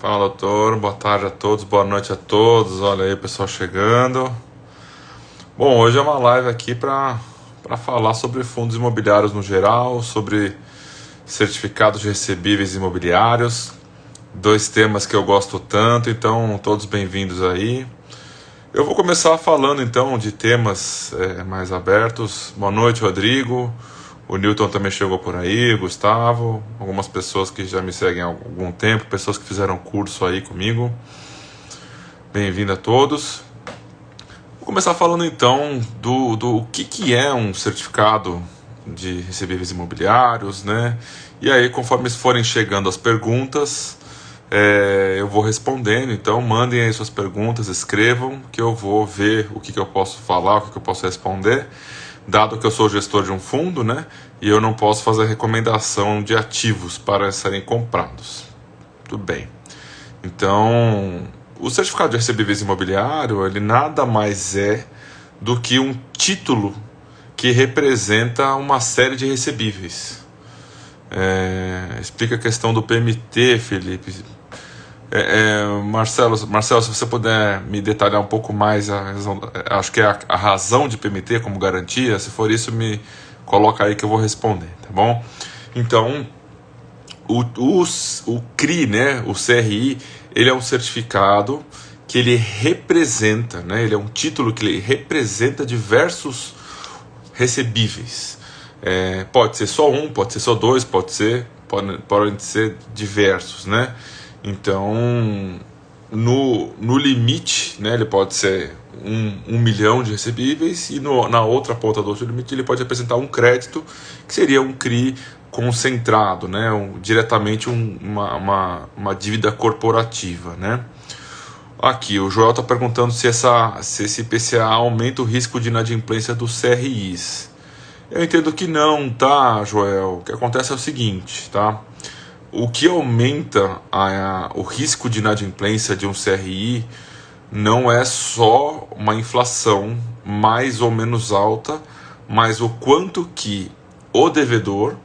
Fala, doutor. Boa tarde a todos, boa noite a todos. Olha aí, pessoal chegando. Bom, hoje é uma live aqui para falar sobre fundos imobiliários no geral, sobre certificados de recebíveis imobiliários, dois temas que eu gosto tanto, então todos bem-vindos aí. Eu vou começar falando então de temas mais abertos. Boa noite, Rodrigo. O Newton também chegou por aí, o Gustavo, algumas pessoas que já me seguem há algum tempo, pessoas que fizeram curso aí comigo. Bem-vindo a todos. Vou começar falando então do que é um certificado de recebíveis imobiliários, né? E aí, conforme forem chegando as perguntas, eu vou respondendo. Então, mandem aí suas perguntas, escrevam, que eu vou ver o que eu posso falar, o que eu posso responder. Dado que eu sou gestor de um fundo, né? E eu não posso fazer recomendação de ativos para serem comprados. Tudo bem. Então, o certificado de recebíveis imobiliário, ele nada mais é do que um título que representa uma série de recebíveis. Explica a questão do PMT, Felipe. Marcelo, se você puder me detalhar um pouco mais, acho que é a razão de PMT como garantia, se for isso, me coloca aí que eu vou responder, tá bom? Então, o CRI, né, o CRI, ele é um certificado que ele representa, né, ele é um título que ele representa diversos recebíveis. Pode ser só um, pode ser só dois, podem ser diversos, né? Então, no limite, né, ele pode ser 1 milhão de recebíveis e na outra ponta do outro limite ele pode representar um crédito, que seria um CRI concentrado, né, diretamente uma dívida corporativa, né? Aqui, o Joel está perguntando se esse IPCA aumenta o risco de inadimplência dos CRIs. Eu entendo que não, tá, Joel? O que acontece é o seguinte, tá? O que aumenta o risco de inadimplência de um CRI não é só uma inflação mais ou menos alta, mas o quanto que o devedor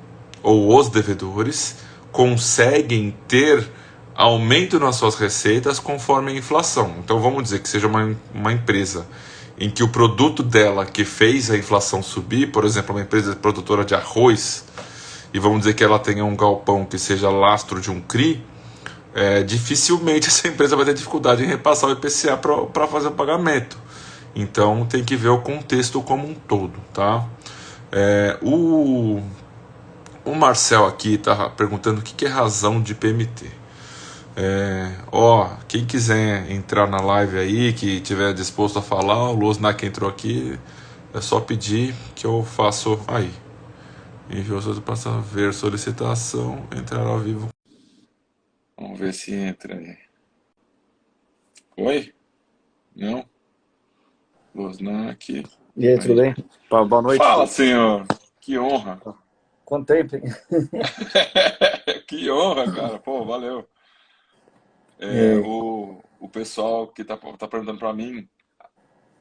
ou os devedores conseguem ter aumento nas suas receitas conforme a inflação. Então vamos dizer que seja uma empresa em que o produto dela que fez a inflação subir, por exemplo, uma empresa produtora de arroz, e vamos dizer que ela tenha um galpão que seja lastro de um CRI, dificilmente essa empresa vai ter dificuldade em repassar o IPCA para fazer o pagamento. Então tem que ver o contexto como um todo, tá? O Marcel aqui está perguntando o que é razão de PMT. Quem quiser entrar na live aí, que tiver disposto a falar, o Losnak entrou aqui, é só pedir que eu faço aí. Enviou para ver solicitação, entrar ao vivo. Vamos ver se entra aí. Oi? Não? Losnak. E aí, tudo Aí. bem? Boa noite. Fala, senhor. Que honra. Quanto tempo, hein? Que honra, cara. Pô, valeu. E aí? O pessoal que tá perguntando para mim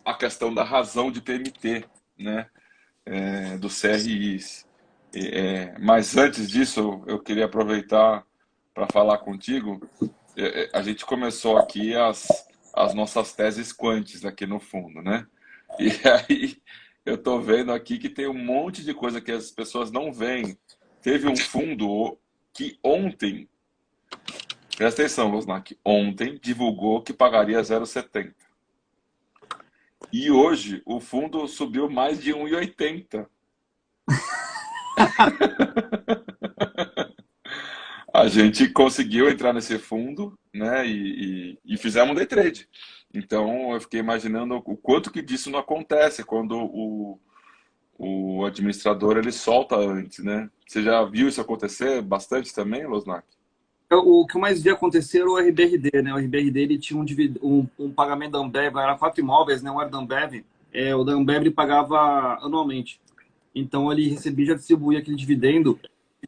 a questão da razão de PMT, né? Do CRIs. Mas antes disso, eu queria aproveitar para falar contigo. A gente começou aqui as nossas teses quantes aqui no fundo, né? E aí eu tô vendo aqui que tem um monte de coisa que as pessoas não veem. Teve um fundo que ontem, presta atenção, Losnak, ontem divulgou que pagaria 0,70. E hoje o fundo subiu mais de 1,80. A gente conseguiu entrar nesse fundo, né? E fizemos um day trade. Então eu fiquei imaginando o quanto que disso não acontece quando o administrador ele solta antes, né? Você já viu isso acontecer bastante também, Losnak? O que eu mais vi acontecer era o RBRD, né? O RBRD ele tinha um pagamento da Ambev, era 4 imóveis, né? Um era da Ambev. O da Ambev ele pagava anualmente. Então ele recebia e já distribuía aquele dividendo,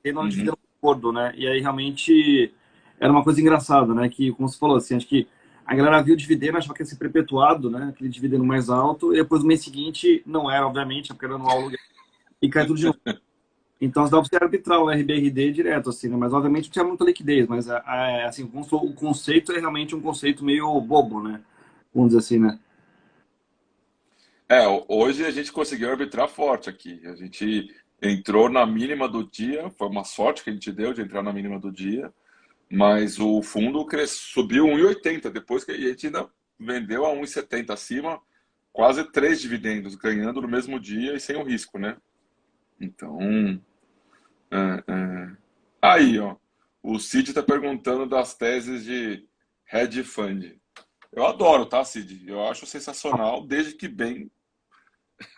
e não Uhum. dividendo um acordo, né? E aí realmente era uma coisa engraçada, né? Que, como você falou, assim, acho que a galera viu o dividendo, achava que ia ser perpetuado, né? Aquele dividendo mais alto, e depois no mês seguinte não era, obviamente, porque era anual e cai tudo de novo. Então, dá para você arbitrar o RBRD direto, assim, né? Mas, obviamente, não tinha muita liquidez. Mas, assim, o conceito é realmente um conceito meio bobo, né? Vamos dizer assim, né? Hoje a gente conseguiu arbitrar forte aqui. A gente entrou na mínima do dia, foi uma sorte que a gente deu de entrar na mínima do dia, mas o fundo subiu 1,80 depois que a gente ainda vendeu a 1,70 acima, quase três dividendos, ganhando no mesmo dia e sem o risco, né? Então, é, é. Aí, ó, o Cid está perguntando das teses de hedge fund. Eu adoro, tá, Cid? Eu acho sensacional, desde que bem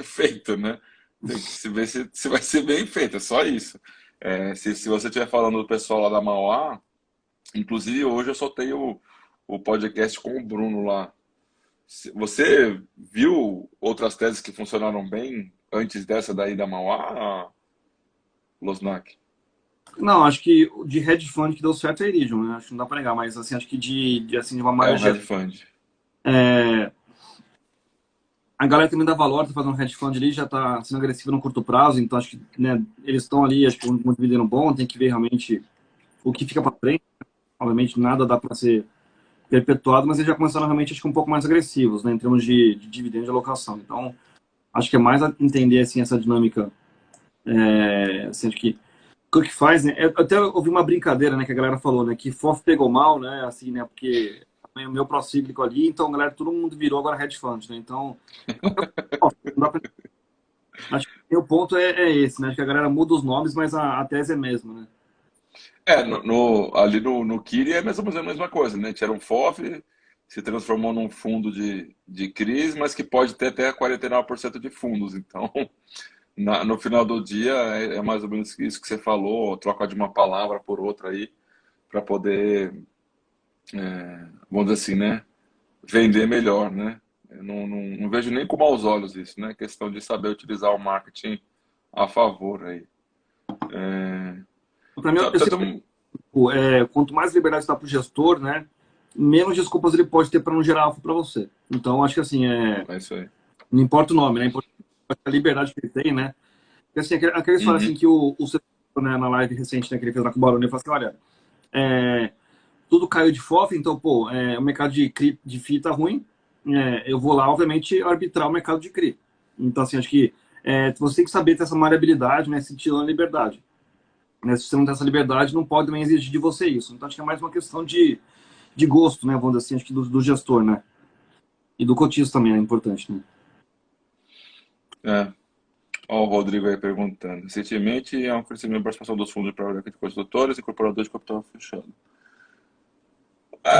feito, né? Tem que se ver se vai ser bem feito, é só isso. Se você estiver falando do pessoal lá da Mauá, inclusive hoje eu soltei o podcast com o Bruno lá. Você viu outras teses que funcionaram bem antes dessa daí da Mauá, Losnak? Não, acho que de hedge fund que deu certo é Iridium, né? Acho que não dá para negar. Mas, assim, acho que assim, de uma É maneira um hedge geral, fund. a galera também da Valor tá fazendo um hedge fund ali, já tá sendo agressiva no curto prazo. Então, acho que, né, eles estão ali, acho que com um dividendo bom. Tem que ver realmente o que fica para frente. Obviamente, nada dá para ser perpetuado, mas eles já começaram realmente, acho que um pouco mais agressivos, né, em termos de dividendo de alocação. Então, acho que é mais a entender, assim, essa dinâmica, assim, acho que o que faz, né, eu até ouvi uma brincadeira, né, que a galera falou, né, que FOF pegou mal, né, assim, né, porque o meu procíclico ali, então, galera, todo mundo virou agora hedge fund, né, então, ó, não dá pra- acho que o ponto é esse, né, acho que a galera muda os nomes, mas a tese é a mesma, né. Ali no Kiri é mais ou menos a mesma coisa, né? A gente era um FOF, se transformou num fundo de CRIs, mas que pode ter até 49% de fundos. Então, no final do dia, é mais ou menos isso que você falou, troca de uma palavra por outra aí, para poder, vamos dizer assim, né? Vender melhor, né? Eu não vejo nem com maus olhos isso, né? Questão de saber utilizar o marketing a favor aí. Para mim, eu Tá, sempre, tá, quanto mais liberdade está para o gestor, né, menos desculpas ele pode ter para não gerar alfa para você. Então, acho que, assim, é isso aí. não importa o nome, né, importa a liberdade que ele tem, né. Porque, assim, aquela história, assim, Uhum. que o César, né, na live recente, né, que ele fez lá com o Barone, ele falou assim, olha, é, tudo caiu de FOF, então, pô, o mercado de FI tá ruim, eu vou lá, obviamente, arbitrar o mercado de CRI. Então, assim, acho que você tem que saber ter essa maleabilidade, né, sentir a liberdade. Né, se você não tem essa liberdade, não pode também exigir de você isso. Então, acho que é mais uma questão de gosto, né, vamos dizer assim, acho que do gestor, né, e do cotista também é importante, né. É. Ó, o Rodrigo aí perguntando. Recentemente, há um crescimento da participação dos fundos de private equity de construtores e incorporadores de capital fechado.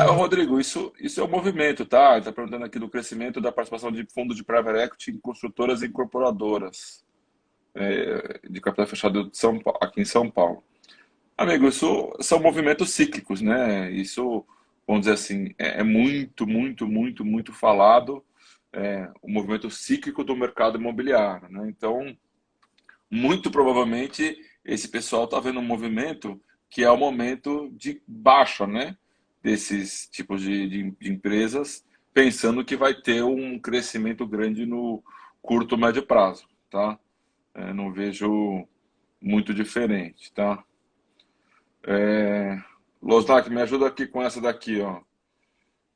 Rodrigo, isso é um movimento, tá? Ele está perguntando aqui do crescimento da participação de fundos de private equity em construtoras e incorporadoras de capital fechado aqui em São Paulo. Amigo, isso são movimentos cíclicos, né? Isso, vamos dizer assim, é muito, muito, muito, muito falado, o movimento cíclico do mercado imobiliário, né? Então, muito provavelmente esse pessoal está vendo um movimento que é o momento de baixa, né? Desses tipos de empresas, pensando que vai ter um crescimento grande no curto, médio prazo, tá? Não vejo muito diferente, tá? Losnak, me ajuda aqui com essa daqui, ó.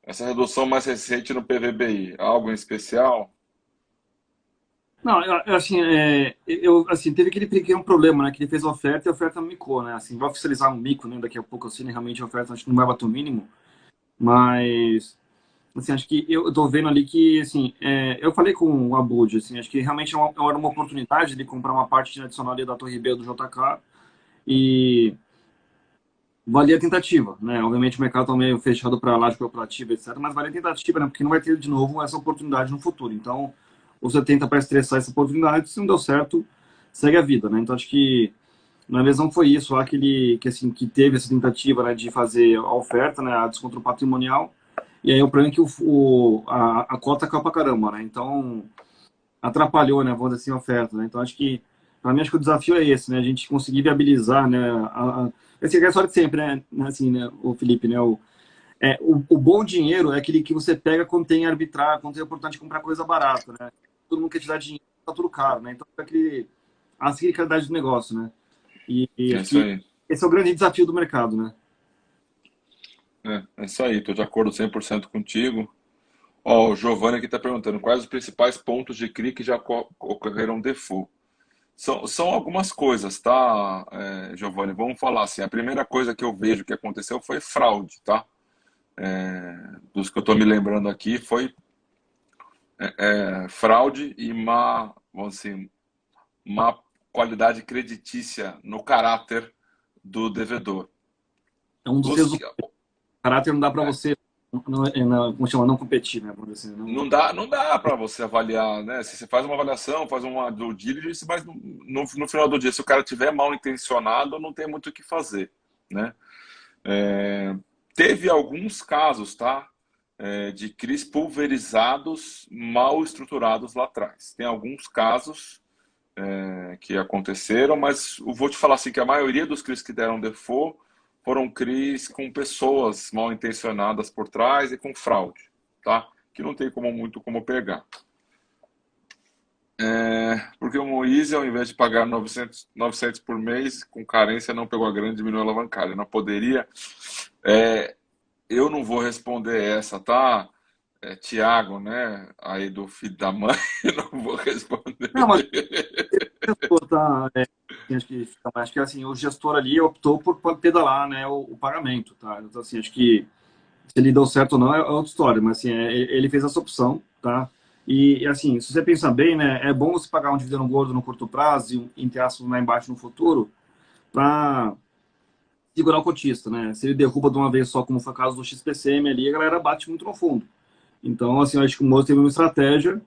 Essa redução mais recente no PVBI, algo em especial? Não, assim, assim, teve aquele pequeno problema, né, que ele fez a oferta e a oferta micou, né, assim, vai oficializar um mico, né, daqui a pouco, assim, né, realmente a oferta acho que não vai bater o mínimo, mas, assim, acho que eu tô vendo ali que, assim, eu falei com o Abud, assim, acho que realmente era uma oportunidade de comprar uma parte adicional ali da Torre B do JK e valia a tentativa, né, obviamente o mercado tá meio fechado para laje corporativa, etc, mas valia a tentativa, né, porque não vai ter de novo essa oportunidade no futuro, então você tenta para estressar essa oportunidade, se não deu certo, segue a vida, né? Então acho que na mesma foi isso lá que assim que teve essa tentativa, né, de fazer a oferta, né, a desconto patrimonial. E aí o problema é que a cota caiu pra caramba, né? Então atrapalhou, né, vamos dizer assim, a oferta, né? Então acho que para mim acho que o desafio é esse, né? A gente conseguir viabilizar, né, esse é a história de sempre, né? Assim, né, o Felipe, né, o bom dinheiro é aquele que você pega quando tem arbitrar, quando tem a oportunidade de comprar coisa barata, né? Todo mundo quer te dar dinheiro, tá tudo caro, né? Então, é a ciclicalidade do negócio, né? E É acho isso que aí. esse é o grande desafio do mercado, né? É isso aí. Estou de acordo 100% contigo. Ó, o Giovanni aqui está perguntando quais os principais pontos de CRI que já ocorreram default. São algumas coisas, tá, Giovanni? Vamos falar assim. A primeira coisa que eu vejo que aconteceu foi fraude, tá? Dos que eu estou me lembrando aqui foi fraude e vamos assim, má qualidade creditícia no caráter do devedor. É um dos Os resultados. que, Caráter não dá para você, como chama, não competir, né? Vamos dizer assim, não dá para você avaliar, né? Se você faz uma avaliação, faz uma due diligence, mas no final do dia, se o cara tiver mal intencionado, não tem muito o que fazer, né? Teve alguns casos, tá? De CRIs pulverizados, mal estruturados lá atrás. Tem alguns casos que aconteceram, mas eu vou te falar assim que a maioria dos CRIs que deram default foram CRIs com pessoas mal intencionadas por trás e com fraude, tá? Que não tem muito como pegar. Porque o Moise, ao invés de pagar 900 por mês, com carência, não pegou a grana e diminuiu a alavancagem. Não poderia. Eu não vou responder essa, tá? Tiago, né? Aí do filho da mãe, eu não vou responder. não, mas o gestor tá, acho que assim, o gestor ali optou por pedalar, né, o pagamento, tá? Então, assim, acho que se ele deu certo ou não é outra história, mas assim, ele fez essa opção, tá? E assim, se você pensar bem, né, é bom você pagar um dividendo gordo no curto prazo e entre aspas lá embaixo no futuro para segurar o cotista, né? Se ele derruba de uma vez só, como foi o caso do XPCM ali, a galera bate muito no fundo. Então, assim, eu acho que o Moço teve uma estratégia.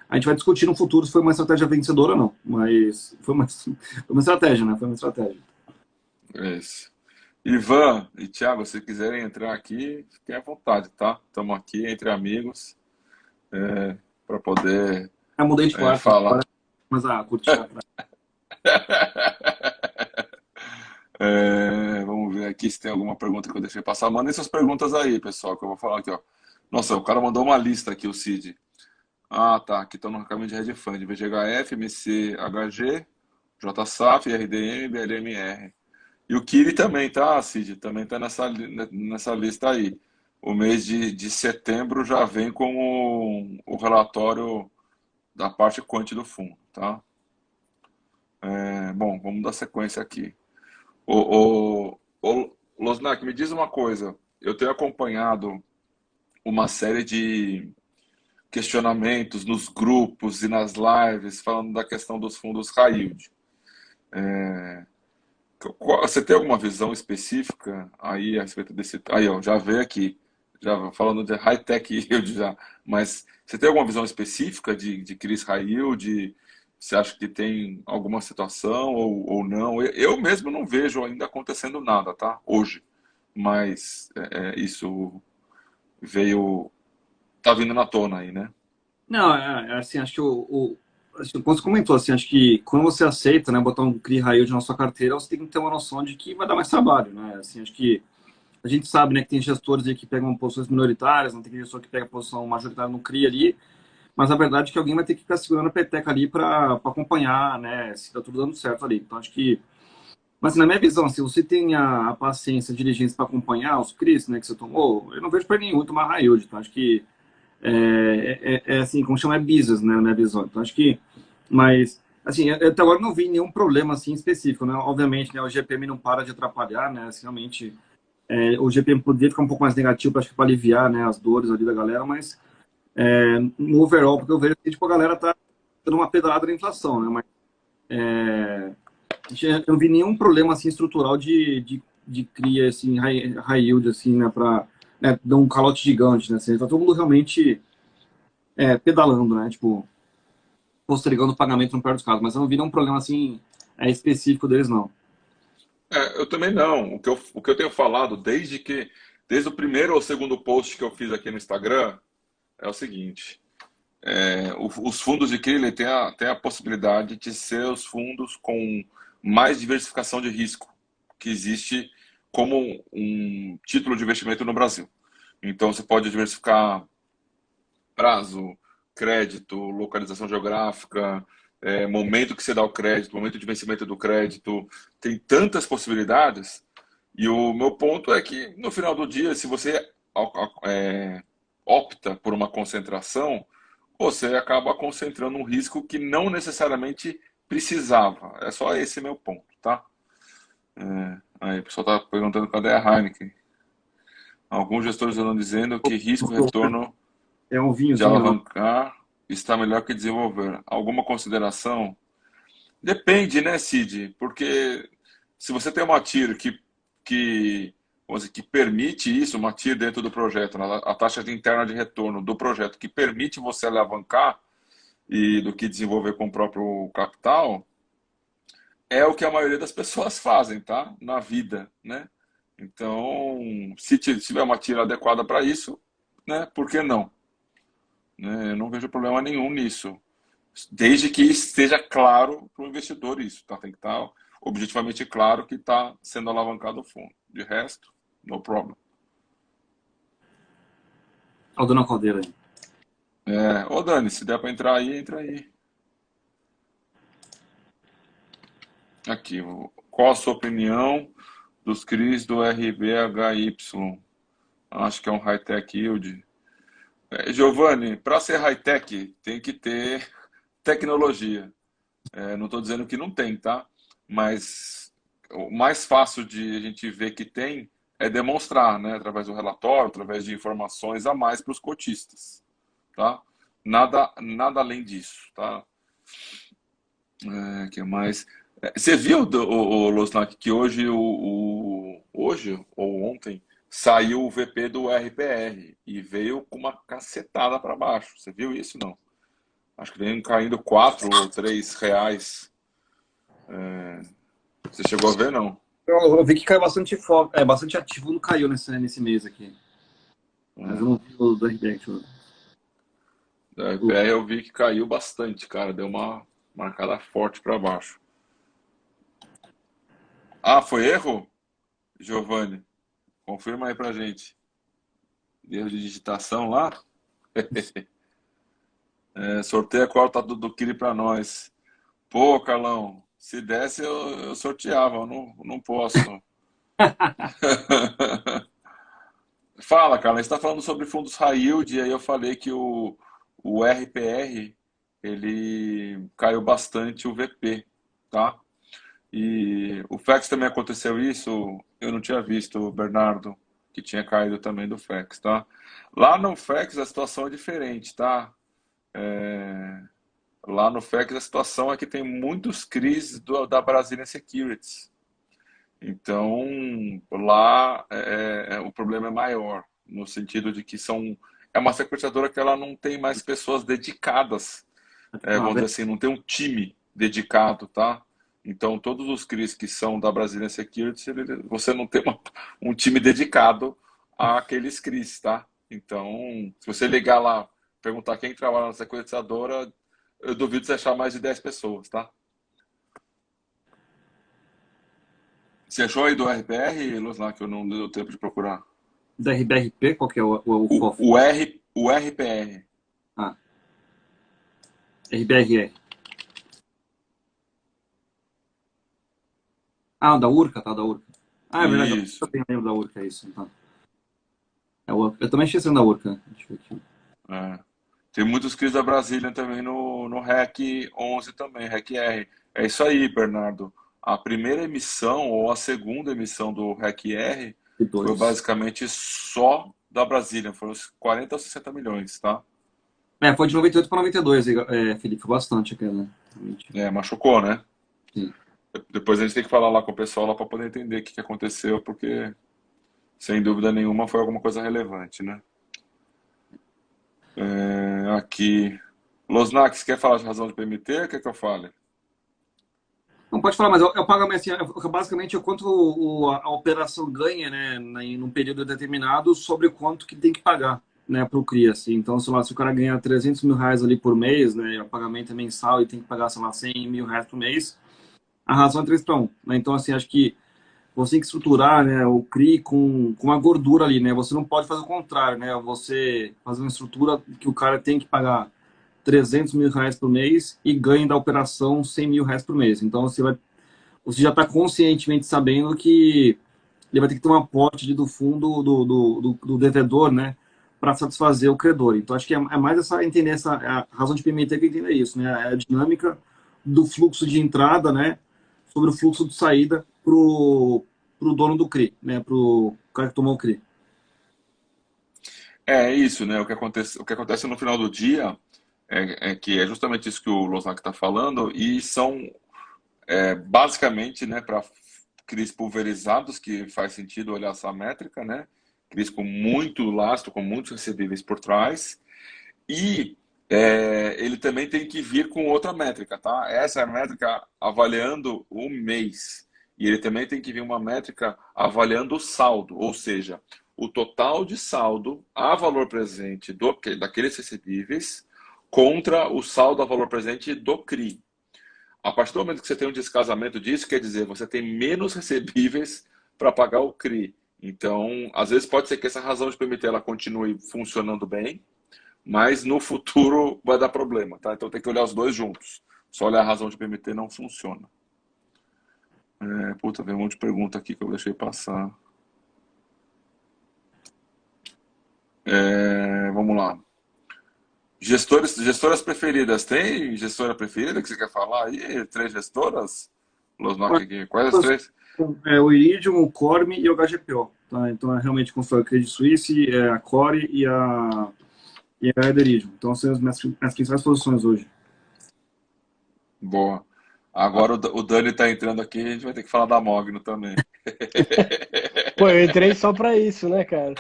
A gente vai discutir no futuro se foi uma estratégia vencedora ou não, mas foi uma estratégia, né? Foi uma estratégia. É isso. Ivan e Thiago, se quiserem entrar aqui, fiquem à vontade, tá? Estamos aqui entre amigos para poder Eu mudei de quarto falar. agora, mas curti a praia. Vamos ver aqui se tem alguma pergunta que eu deixei passar. Mandem suas perguntas aí, pessoal, que eu vou falar aqui, ó. Nossa, o cara mandou uma lista aqui, o Cid. Ah, tá. Aqui estão no caminho de hedge fund. VGHF, MCHG, JSAF, RDM, BLMR. E o Kiri também, tá, Cid? Também tá nessa lista aí. O mês de setembro já vem com o relatório da parte quant do fundo, tá? Bom, vamos dar sequência aqui. O Losnak, me diz uma coisa. Eu tenho acompanhado uma série de questionamentos nos grupos e nas lives falando da questão dos fundos high yield. Você tem alguma visão específica aí a respeito desse? Aí, ó, já veio aqui, já falando de high-tech yield já, mas você tem alguma visão específica de Chris high yield? Você acha que tem alguma situação ou não? Eu mesmo não vejo ainda acontecendo nada, tá? Hoje, mas isso veio, tá vindo na tona aí, né? Não, assim, acho que assim, como você comentou, assim, acho que quando você aceita, né, botar um CRI high yield na sua carteira, você tem que ter uma noção de que vai dar mais trabalho, né? Assim, acho que a gente sabe, né, que tem gestores aí que pegam posições minoritárias, não tem gestor que pega posição majoritária no CRI ali, mas a verdade é que alguém vai ter que ficar segurando a peteca ali para acompanhar, né, se tá tudo dando certo ali. Então, acho que, mas assim, na minha visão, se você tem a paciência, a diligência para acompanhar os CRIs, né, que você tomou, eu não vejo para nenhum tomar high yield. Então, acho que assim, como chama, é business, né, na visão. Então, acho que, mas, assim, eu até agora não vi nenhum problema, assim, específico, né, obviamente, né, o GPM não para de atrapalhar, né, assim, realmente, o GPM poderia ficar um pouco mais negativo, acho que para aliviar, né, as dores ali da galera, mas, no overall, porque eu vejo que, tipo, a galera tá dando uma pedalada na inflação, né, mas, eu não vi nenhum problema, assim, estrutural de cria, assim, high yield, assim, né, para, né, dar um calote gigante, né, assim, tá todo mundo realmente pedalando, né? Tipo, postergando o pagamento no pior dos casos. Mas eu não vi nenhum problema assim específico deles, não. Eu também não. O que eu tenho falado desde o primeiro ou segundo post que eu fiz aqui no Instagram é o seguinte: os fundos de CRI têm a possibilidade de ser os fundos com mais diversificação de risco que existe como um título de investimento no Brasil. Então você pode diversificar prazo, crédito, localização geográfica, momento que você dá o crédito, momento de vencimento do crédito, tem tantas possibilidades. E o meu ponto é que, no final do dia, se você opta por uma concentração, você acaba concentrando um risco que não necessariamente precisava. É só esse meu ponto, tá? Aí, o pessoal tá perguntando cadê a Heineken. Alguns gestores andam dizendo que risco-retorno É um de vinhozinho, não. alavancar está melhor que desenvolver. Alguma consideração? Depende, né, Cid? Porque se você tem uma TIR que, vamos dizer, que permite isso, uma TIR dentro do projeto, né, a taxa interna de retorno do projeto, que permite você alavancar e do que desenvolver com o próprio capital, é o que a maioria das pessoas fazem, tá? Na vida, né? Então, se tiver uma TIR adequada para isso, né, por que não? Né? Eu não vejo problema nenhum nisso. Desde que esteja claro para o investidor isso, tá? Tem que estar objetivamente claro que está sendo alavancado o fundo. De resto, no problem. Ó, dona Caldeira aí. Ô Dani, se der para entrar aí, entra aí. Aqui, qual a sua opinião dos CRIs do RBHY? Acho que é um high-tech yield. Giovanni, para ser high-tech tem que ter tecnologia. Não estou dizendo que não tem, tá? Mas o mais fácil de a gente ver que tem é demonstrar, né? Através do relatório, através de informações a mais para os cotistas, tá? Nada além disso, tá? Que mais? Você viu, o Losnak, que hoje ou ontem saiu o VP do RPR e veio com uma cacetada para baixo. Você viu isso, não? Acho que vem caindo 4 ou 3 reais. Você chegou a ver, não? Eu vi que caiu bastante foco, bastante ativo não caiu nesse mês aqui. Mas eu não vi o do RBR. Da RPR eu vi que caiu bastante, cara. Deu uma marcada forte para baixo. Ah, foi erro, Giovanni? Confirma aí pra gente. Erro de digitação lá? Sorteia a cota do Kiri pra nós. Pô, Carlão, se desse eu sorteava, eu não posso. Fala, Carlão, você está falando sobre fundos high yield, e aí eu falei que o RPR, ele caiu bastante o VP, tá? E o FEX também aconteceu isso, eu não tinha visto, Bernardo, que tinha caído também do FEX, tá? Lá no FEX a situação é diferente, tá? Lá no FEX a situação é que tem muitos CRIs da Brazilian Securities. Então, lá o problema é maior, no sentido de que é uma sequestradora que ela não tem mais pessoas dedicadas, vamos dizer assim, não tem um time dedicado, tá? Então, todos os CRIs que são da Brazilian Securities, você não tem um time dedicado àqueles CRIs, tá? Então, se você ligar lá, perguntar quem trabalha na sequestradora, eu duvido você achar mais de 10 pessoas, tá? Você achou aí do RPR, Losnar, que eu não deu tempo de procurar? Da RBRP, qual que é o FOF? O RPR. Ah, RBRE. Ah, da Urca, tá, da Urca. Ah, é verdade, eu Isso. também lembro da Urca, é isso. Então. Eu também esqueci da Urca. Deixa eu ver aqui. É. Tem muitos CRIs da Brasília também no REC 11 também, REC R. É isso aí, Bernardo. A primeira emissão ou a segunda emissão do REC R E foi dois. basicamente só da Brasília. Foram uns 40 ou 60 milhões, tá? Foi de 98 para 92, Felipe, foi bastante aquela, né? Realmente. Machucou, né? Sim. Depois a gente tem que falar lá com o pessoal lá para poder entender o que aconteceu, porque sem dúvida nenhuma foi alguma coisa relevante, né? Aqui. Losnak, você quer falar de razão de PMT ou quer que eu fale? Não pode falar, mas eu pago assim, basicamente é quanto a operação ganha, né, num período determinado sobre quanto que tem que pagar, né, para o CRI, assim. Então, sei lá, se o cara ganha 300 mil reais ali por mês, né, o pagamento é mensal e tem que pagar, sei lá, 100 mil reais por mês, a razão é 3 para 1, né? Então, assim, acho que você tem que estruturar, né, o CRI com uma gordura ali, né? Você não pode fazer o contrário, né? Você fazer uma estrutura que o cara tem que pagar R$ 300 mil por mês e ganhe da operação R$ 100 mil por mês. Então você já está conscientemente sabendo que ele vai ter que ter um aporte do fundo do devedor, né, para satisfazer o credor. Então acho que é mais entender a razão de PMT que entender isso, né, a dinâmica do fluxo de entrada, né, sobre o fluxo de saída pro dono do CRI, né, pro cara que tomou o CRI. É isso, né? O que acontece no final do dia é que é justamente isso que o Losnak está falando, e são basicamente, né, para CRIs pulverizados, que faz sentido olhar essa métrica, né? CRIs com muito lastro, com muitos recebíveis por trás, e ele também tem que vir com outra métrica, tá? Essa é a métrica avaliando o mês. E ele também tem que vir uma métrica avaliando o saldo, ou seja, o total de saldo a valor presente daqueles recebíveis contra o saldo a valor presente do CRI. A partir do momento que você tem um descasamento disso, quer dizer, você tem menos recebíveis para pagar o CRI. Então, às vezes pode ser que essa razão de permitir ela continue funcionando bem, mas no futuro vai dar problema, tá? Então tem que olhar os dois juntos. Só olhar a razão de PMT não funciona. Puta, vem um monte de pergunta aqui que eu deixei passar. Vamos lá. Gestoras preferidas. Tem gestora preferida que você quer falar aí? 3 gestoras? Losnak aqui. Quais as 3? O Iridium, o Corme e o HGPO. Tá? Então é realmente consultório a Credit Suisse, a Core e a Iridium. Então são as minhas principais posições hoje. Boa. Agora o Dani tá entrando aqui, a gente vai ter que falar da Mogno também. Pô, eu entrei só pra isso, né, cara?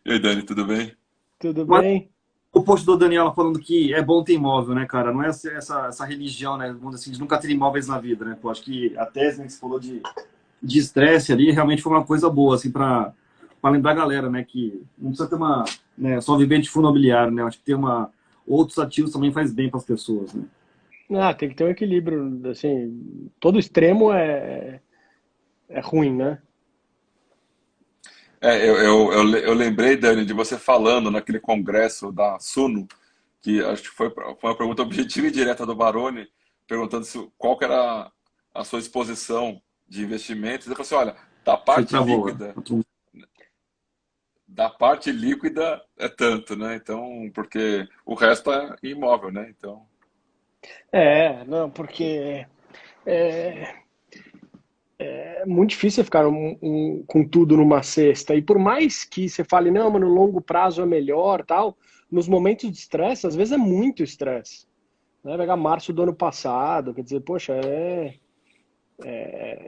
E aí, Dani, tudo bem? Tudo Mas bem? o post do Daniela falando que é bom ter imóvel, né, cara? Não é essa religião, né? Vamos dizer assim, de nunca ter imóveis na vida, né? Pô, acho que a tese, né, que você falou de estresse ali realmente foi uma coisa boa, assim, para lembrar a galera, né? Que não precisa ter né, só viver de fundo imobiliário, né? Acho que ter outros ativos também faz bem para as pessoas, né? Ah, tem que ter um equilíbrio, assim, todo extremo é ruim, né? Eu lembrei, Dani, de você falando naquele congresso da Suno, que acho que foi uma pergunta objetiva e direta do Baroni, perguntando qual que era a sua exposição de investimentos. Ele falou assim, olha, da Você parte travou lá. líquida, da parte líquida é tanto, né? Então, porque o resto é imóvel, né? Então, Não, porque é, é muito difícil você ficar com tudo numa cesta. E por mais que você fale, não, mas no longo prazo é melhor, tal, nos momentos de estresse, às vezes é muito estresse. Né? Pegar março do ano passado, quer dizer, poxa,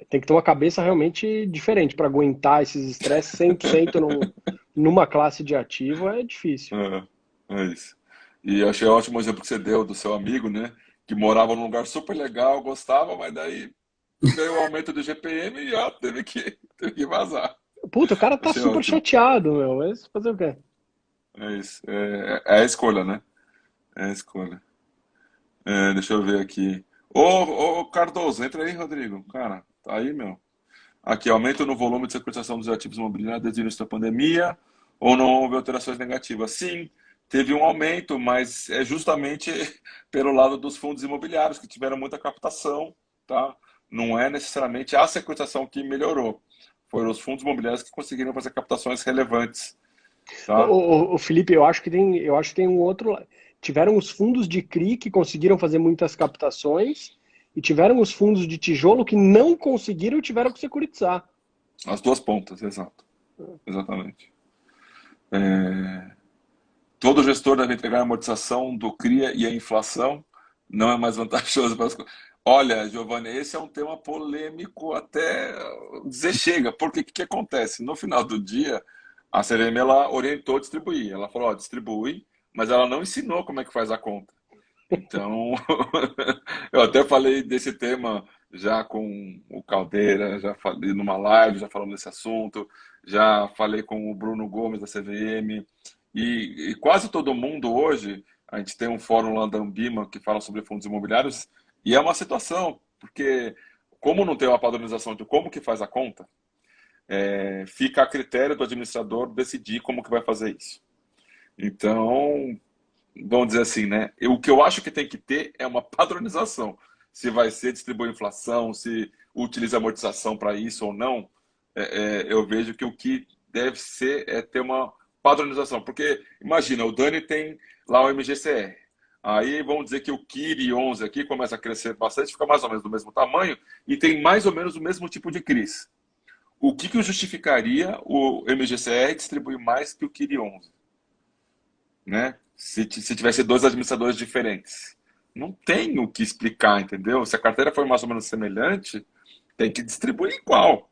tem que ter uma cabeça realmente diferente para aguentar esses estresses 100% numa classe de ativo é difícil. é, é isso. E eu achei ótimo o exemplo que você deu do seu amigo, né? Que morava num lugar super legal, gostava, mas daí veio o aumento do GPM e ó, teve que vazar. Puta, o cara tá Achei super ótimo. chateado, meu. Mas fazer o quê? É isso. É a escolha, né? É a escolha. Deixa eu ver aqui. Ô, Cardoso, entra aí, Rodrigo. Cara, tá aí, meu. Aqui, aumento no volume de securitização dos ativos imobiliários desde o início da pandemia ou não houve alterações negativas? Sim, teve um aumento, mas é justamente pelo lado dos fundos imobiliários que tiveram muita captação, tá? Não é necessariamente a securitização que melhorou. Foram os fundos imobiliários que conseguiram fazer captações relevantes, tá? O Felipe, eu acho que tem um outro. Tiveram os fundos de CRI que conseguiram fazer muitas captações e tiveram os fundos de tijolo que não conseguiram e tiveram que securitizar. As duas pontas, exato. Exatamente. Todo gestor deve entregar a amortização do CRIA e a inflação. Não é mais vantajoso para as coisas. Olha, Giovanni, esse é um tema polêmico até dizer chega, porque o que acontece? No final do dia, a CVM ela orientou a distribuir. Ela falou, ó, distribui, mas ela não ensinou como é que faz a conta. Então, eu até falei desse tema já com o Caldeira, já falei numa live, já falando desse assunto, já falei com o Bruno Gomes da CVM, e quase todo mundo hoje, a gente tem um fórum lá da Ambima que fala sobre fundos imobiliários, e é uma situação, porque como não tem uma padronização de como que faz a conta, fica a critério do administrador decidir como que vai fazer isso. Então, vamos dizer assim, né? O que eu acho que tem que ter é uma padronização. Se vai ser distribuir inflação, se utiliza amortização para isso ou não, eu vejo que o que deve ser é ter uma padronização. Porque, imagina, o Dani tem lá o MGCR. Aí vamos dizer que o Kiri 11 aqui começa a crescer bastante, fica mais ou menos do mesmo tamanho e tem mais ou menos o mesmo tipo de CRIs. O que justificaria o MGCR distribuir mais que o Kiri 11? Né? Se tivesse dois administradores diferentes. Não tem o que explicar, entendeu? Se a carteira for mais ou menos semelhante, tem que distribuir igual.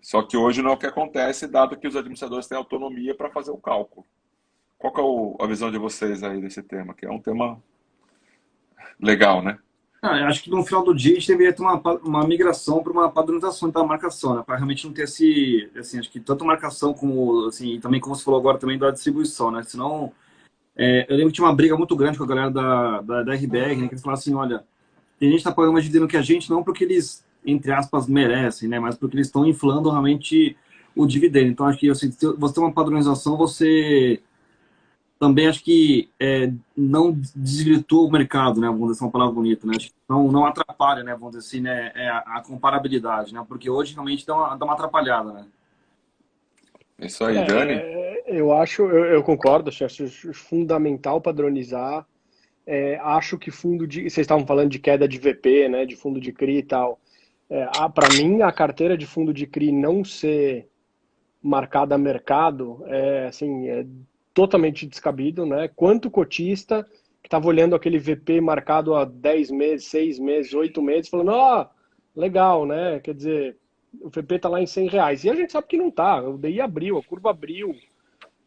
Só que hoje não é o que acontece, dado que os administradores têm autonomia para fazer o cálculo. Qual que é a visão de vocês aí desse tema? Que é um tema legal, né? Eu acho que no final do dia a gente deveria ter uma migração para uma padronização da marcação, né? Para realmente não ter assim, acho que tanto marcação como, assim, também como você falou agora também da distribuição, né? Senão, eu lembro que tinha uma briga muito grande com a galera da RBR, né? Que eles falavam assim, olha, tem gente que tá pagando mais dinheiro que a gente, não porque eles, entre aspas, merecem, né? Mas porque eles estão inflando realmente o dividendo. Então, acho que assim, se você tem uma padronização, você também acho que não desvirtua o mercado, né? Vamos dizer, é uma palavra bonita, né? Acho que não atrapalha, né? Vamos dizer assim, né? A comparabilidade, né? Porque hoje realmente dá uma atrapalhada, né? Isso aí, Dani? Eu concordo, acho fundamental padronizar. Acho que vocês estavam falando de queda de VP, né? De fundo de CRI e tal. Para mim, a carteira de fundo de CRI não ser marcada a mercado assim, totalmente descabido, né? Quanto cotista que estava olhando aquele VP marcado há 10 meses, 6 meses, 8 meses, falando, legal, né? Quer dizer, o VP está lá em R$ 100. E a gente sabe que não tá. O DI abriu, a curva abriu.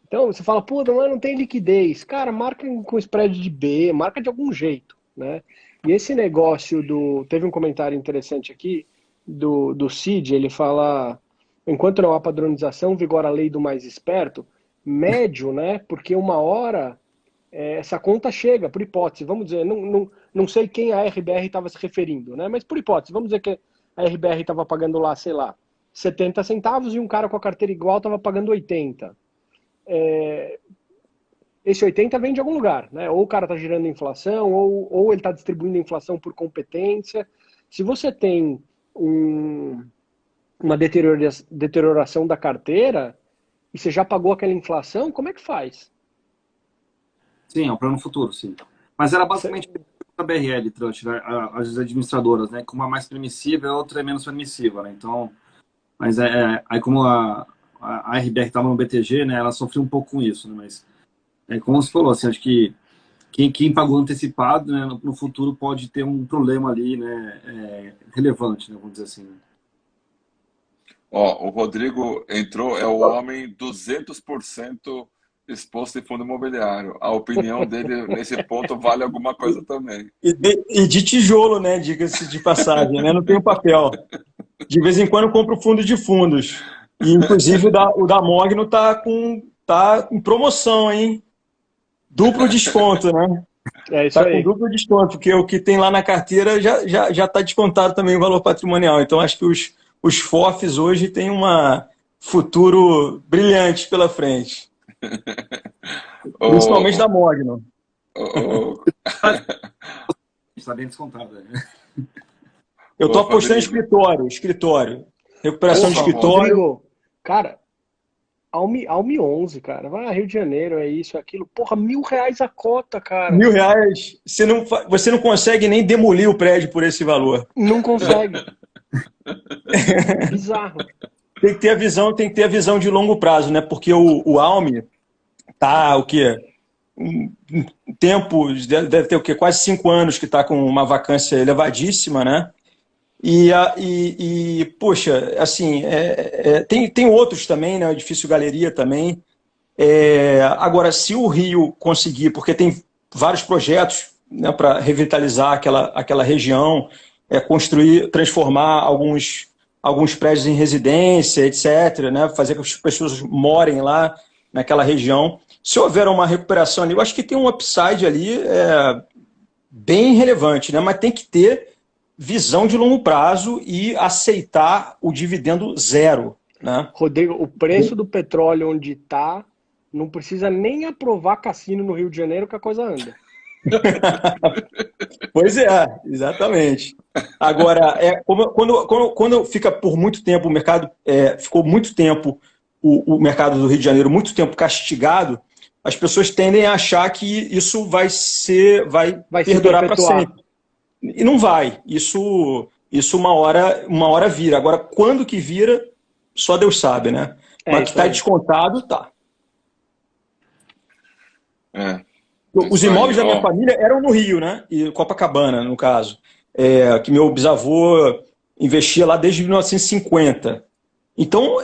Então você fala, pô, não tem liquidez. Cara, marca com spread de B, marca de algum jeito, né? E esse negócio Teve um comentário interessante aqui do Cid, ele fala, enquanto não há padronização, vigora a lei do mais esperto, médio, né? Porque uma hora essa conta chega, por hipótese, vamos dizer, não sei quem a RBR estava se referindo, né? Mas por hipótese, vamos dizer que a RBR estava pagando lá, sei lá, 70 centavos e um cara com a carteira igual estava pagando 80. Esse 80 vem de algum lugar, né? Ou o cara está gerando inflação, ou ele está distribuindo inflação por competência. Se você tem uma deterioração da carteira e você já pagou aquela inflação, como é que faz? Sim, é um plano futuro, sim. Mas era basicamente a BRL, Trust, né? As administradoras, né? Uma é mais permissiva e a outra é menos permissiva, né? Então, mas aí como a RBR estava no BTG, né? Ela sofreu um pouco com isso, né? Mas, como você falou, assim, acho que quem pagou antecipado, né? No futuro pode ter um problema ali, né? Relevante, né? Vamos dizer assim, né? Ó, o Rodrigo entrou, é o homem 200% exposto em fundo imobiliário. A opinião dele nesse ponto vale alguma coisa também. E de tijolo, né? Diga-se de passagem, né? Não tem o papel. De vez em quando eu compro fundo de fundos. E, inclusive, o da Mogno tá em promoção, hein? Duplo desconto, né? Isso aí. Com duplo desconto, porque o que tem lá na carteira já está descontado também o valor patrimonial. Então, acho que os FOFs hoje têm um futuro brilhante pela frente. Principalmente da Mogno. Está bem descontado, né? Eu estou apostando em escritório. Recuperação de escritório. Rodrigo, cara, Alme 11, cara. Vai, Rio de Janeiro, é isso, aquilo. Porra, R$ 1.000 a cota, cara. R$ 1.000. Você não consegue nem demolir o prédio por esse valor. Não consegue. Bizarro. Tem que ter a visão de longo prazo, né? Porque o Alme tá o quê? Deve ter o quê? Quase 5 anos que está com uma vacância elevadíssima, né? Poxa, assim, tem outros também, né? O Edifício Galeria também. Agora, se o Rio conseguir, porque tem vários projetos, né, para revitalizar aquela região, transformar alguns prédios em residência, etc., né? Fazer com que as pessoas morem lá naquela região. Se houver uma recuperação ali, eu acho que tem um upside ali bem relevante, né? Mas tem que ter visão de longo prazo e aceitar o dividendo zero, né? Rodrigo, o preço do petróleo onde está não precisa nem aprovar cassino no Rio de Janeiro que a coisa anda. Pois é, exatamente. Agora, quando fica por muito tempo o mercado, ficou muito tempo o mercado do Rio de Janeiro muito tempo castigado, as pessoas tendem a achar que isso vai perdurar para sempre. E não vai. Isso uma hora vira. Agora, quando que vira, só Deus sabe, né? Mas que está descontado, tá. Os imóveis da minha família eram no Rio, né? E Copacabana, no caso. Que meu bisavô investia lá desde 1950. Então,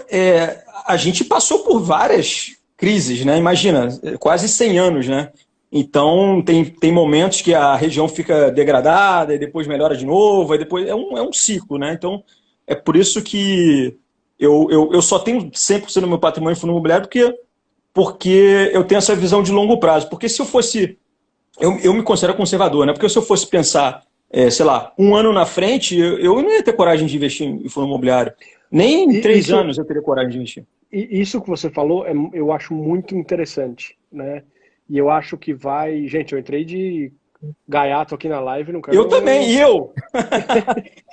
a gente passou por várias crises, né? Imagina, quase 100 anos, né? Então, tem momentos que a região fica degradada e depois melhora de novo, e depois é um ciclo, né? Então, é por isso que eu só tenho 100% do meu patrimônio em fundo imobiliário porque eu tenho essa visão de longo prazo. Porque se eu fosse... Eu me considero conservador, né? Porque se eu fosse pensar, sei lá, um ano na frente, eu não ia ter coragem de investir em fundo imobiliário. Nem em 3 anos eu teria coragem de investir. Isso que você falou, eu acho muito interessante, né? E eu acho que vai... Gente, eu entrei de gaiato aqui na live, não quero... Eu também, e eu?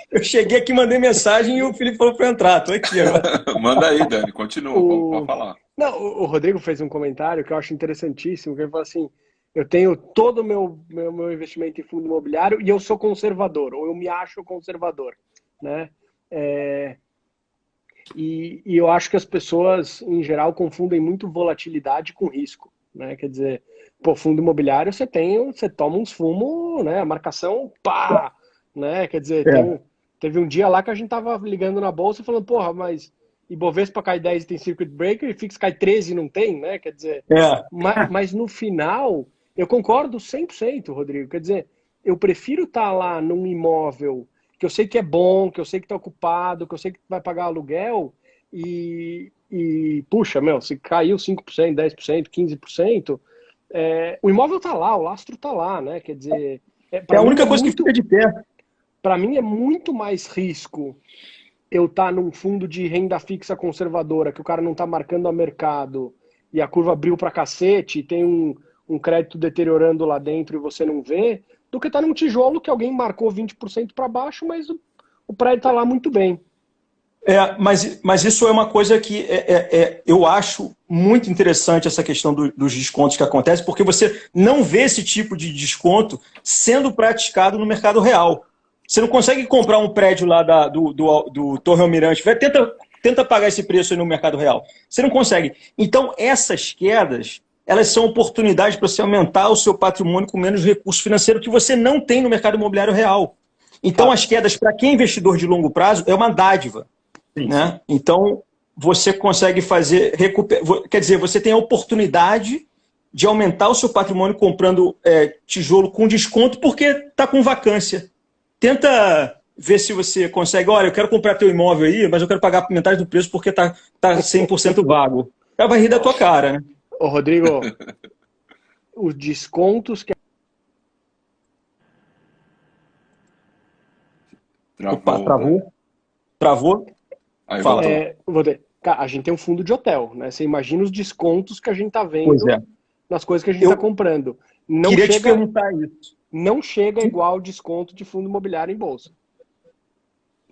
Eu cheguei aqui, mandei mensagem e o Felipe falou para eu entrar. Tô aqui agora. Manda aí, Dani, continua, pode falar. Não, o Rodrigo fez um comentário que eu acho interessantíssimo, que ele falou assim, eu tenho todo o meu investimento em fundo imobiliário e eu sou conservador, ou eu me acho conservador, né? E eu acho que as pessoas, em geral, confundem muito volatilidade com risco, né? Quer dizer, pô, fundo imobiliário você toma uns fumos, né? A marcação, pá! Né? Quer dizer, teve um dia lá que a gente tava ligando na bolsa falando, porra, mas Ibovespa cai 10 e tem circuit breaker, e Fix cai 13 e não tem, né? Quer dizer, mas no final, eu concordo 100%, Rodrigo. Quer dizer, eu prefiro estar lá num imóvel que eu sei que é bom, que eu sei que está ocupado, que eu sei que vai pagar aluguel e puxa, se caiu 5%, 10%, 15%, o imóvel está lá, o lastro está lá, né? Quer dizer... É a única coisa que fica de pé. Para mim é muito mais risco eu estar num fundo de renda fixa conservadora, que o cara não está marcando a mercado e a curva abriu para cacete e tem um crédito deteriorando lá dentro e você não vê, do que estar num tijolo que alguém marcou 20% para baixo, mas o prédio está lá muito bem. Mas isso é uma coisa que eu acho muito interessante, essa questão dos descontos que acontece, porque você não vê esse tipo de desconto sendo praticado no mercado real. Você não consegue comprar um prédio lá do Torre Almirante, tenta pagar esse preço aí no mercado real. Você não consegue. Então, essas quedas, elas são oportunidades para você aumentar o seu patrimônio com menos recurso financeiro que você não tem no mercado imobiliário real. Então, as quedas, para quem é investidor de longo prazo, é uma dádiva. Né? Então, você consegue quer dizer, você tem a oportunidade de aumentar o seu patrimônio comprando tijolo com desconto porque está com vacância. Tenta ver se você consegue, olha, eu quero comprar teu imóvel aí, mas eu quero pagar metade do preço porque está 100% vago. Ela vai rir da tua cara, né? Ô, Rodrigo, os descontos que... Travou? Fala. A gente tem um fundo de hotel, né? Você imagina os descontos que a gente tá vendo nas coisas que a gente está comprando. Queria te perguntar isso. Não chega igual o desconto de fundo imobiliário em bolsa.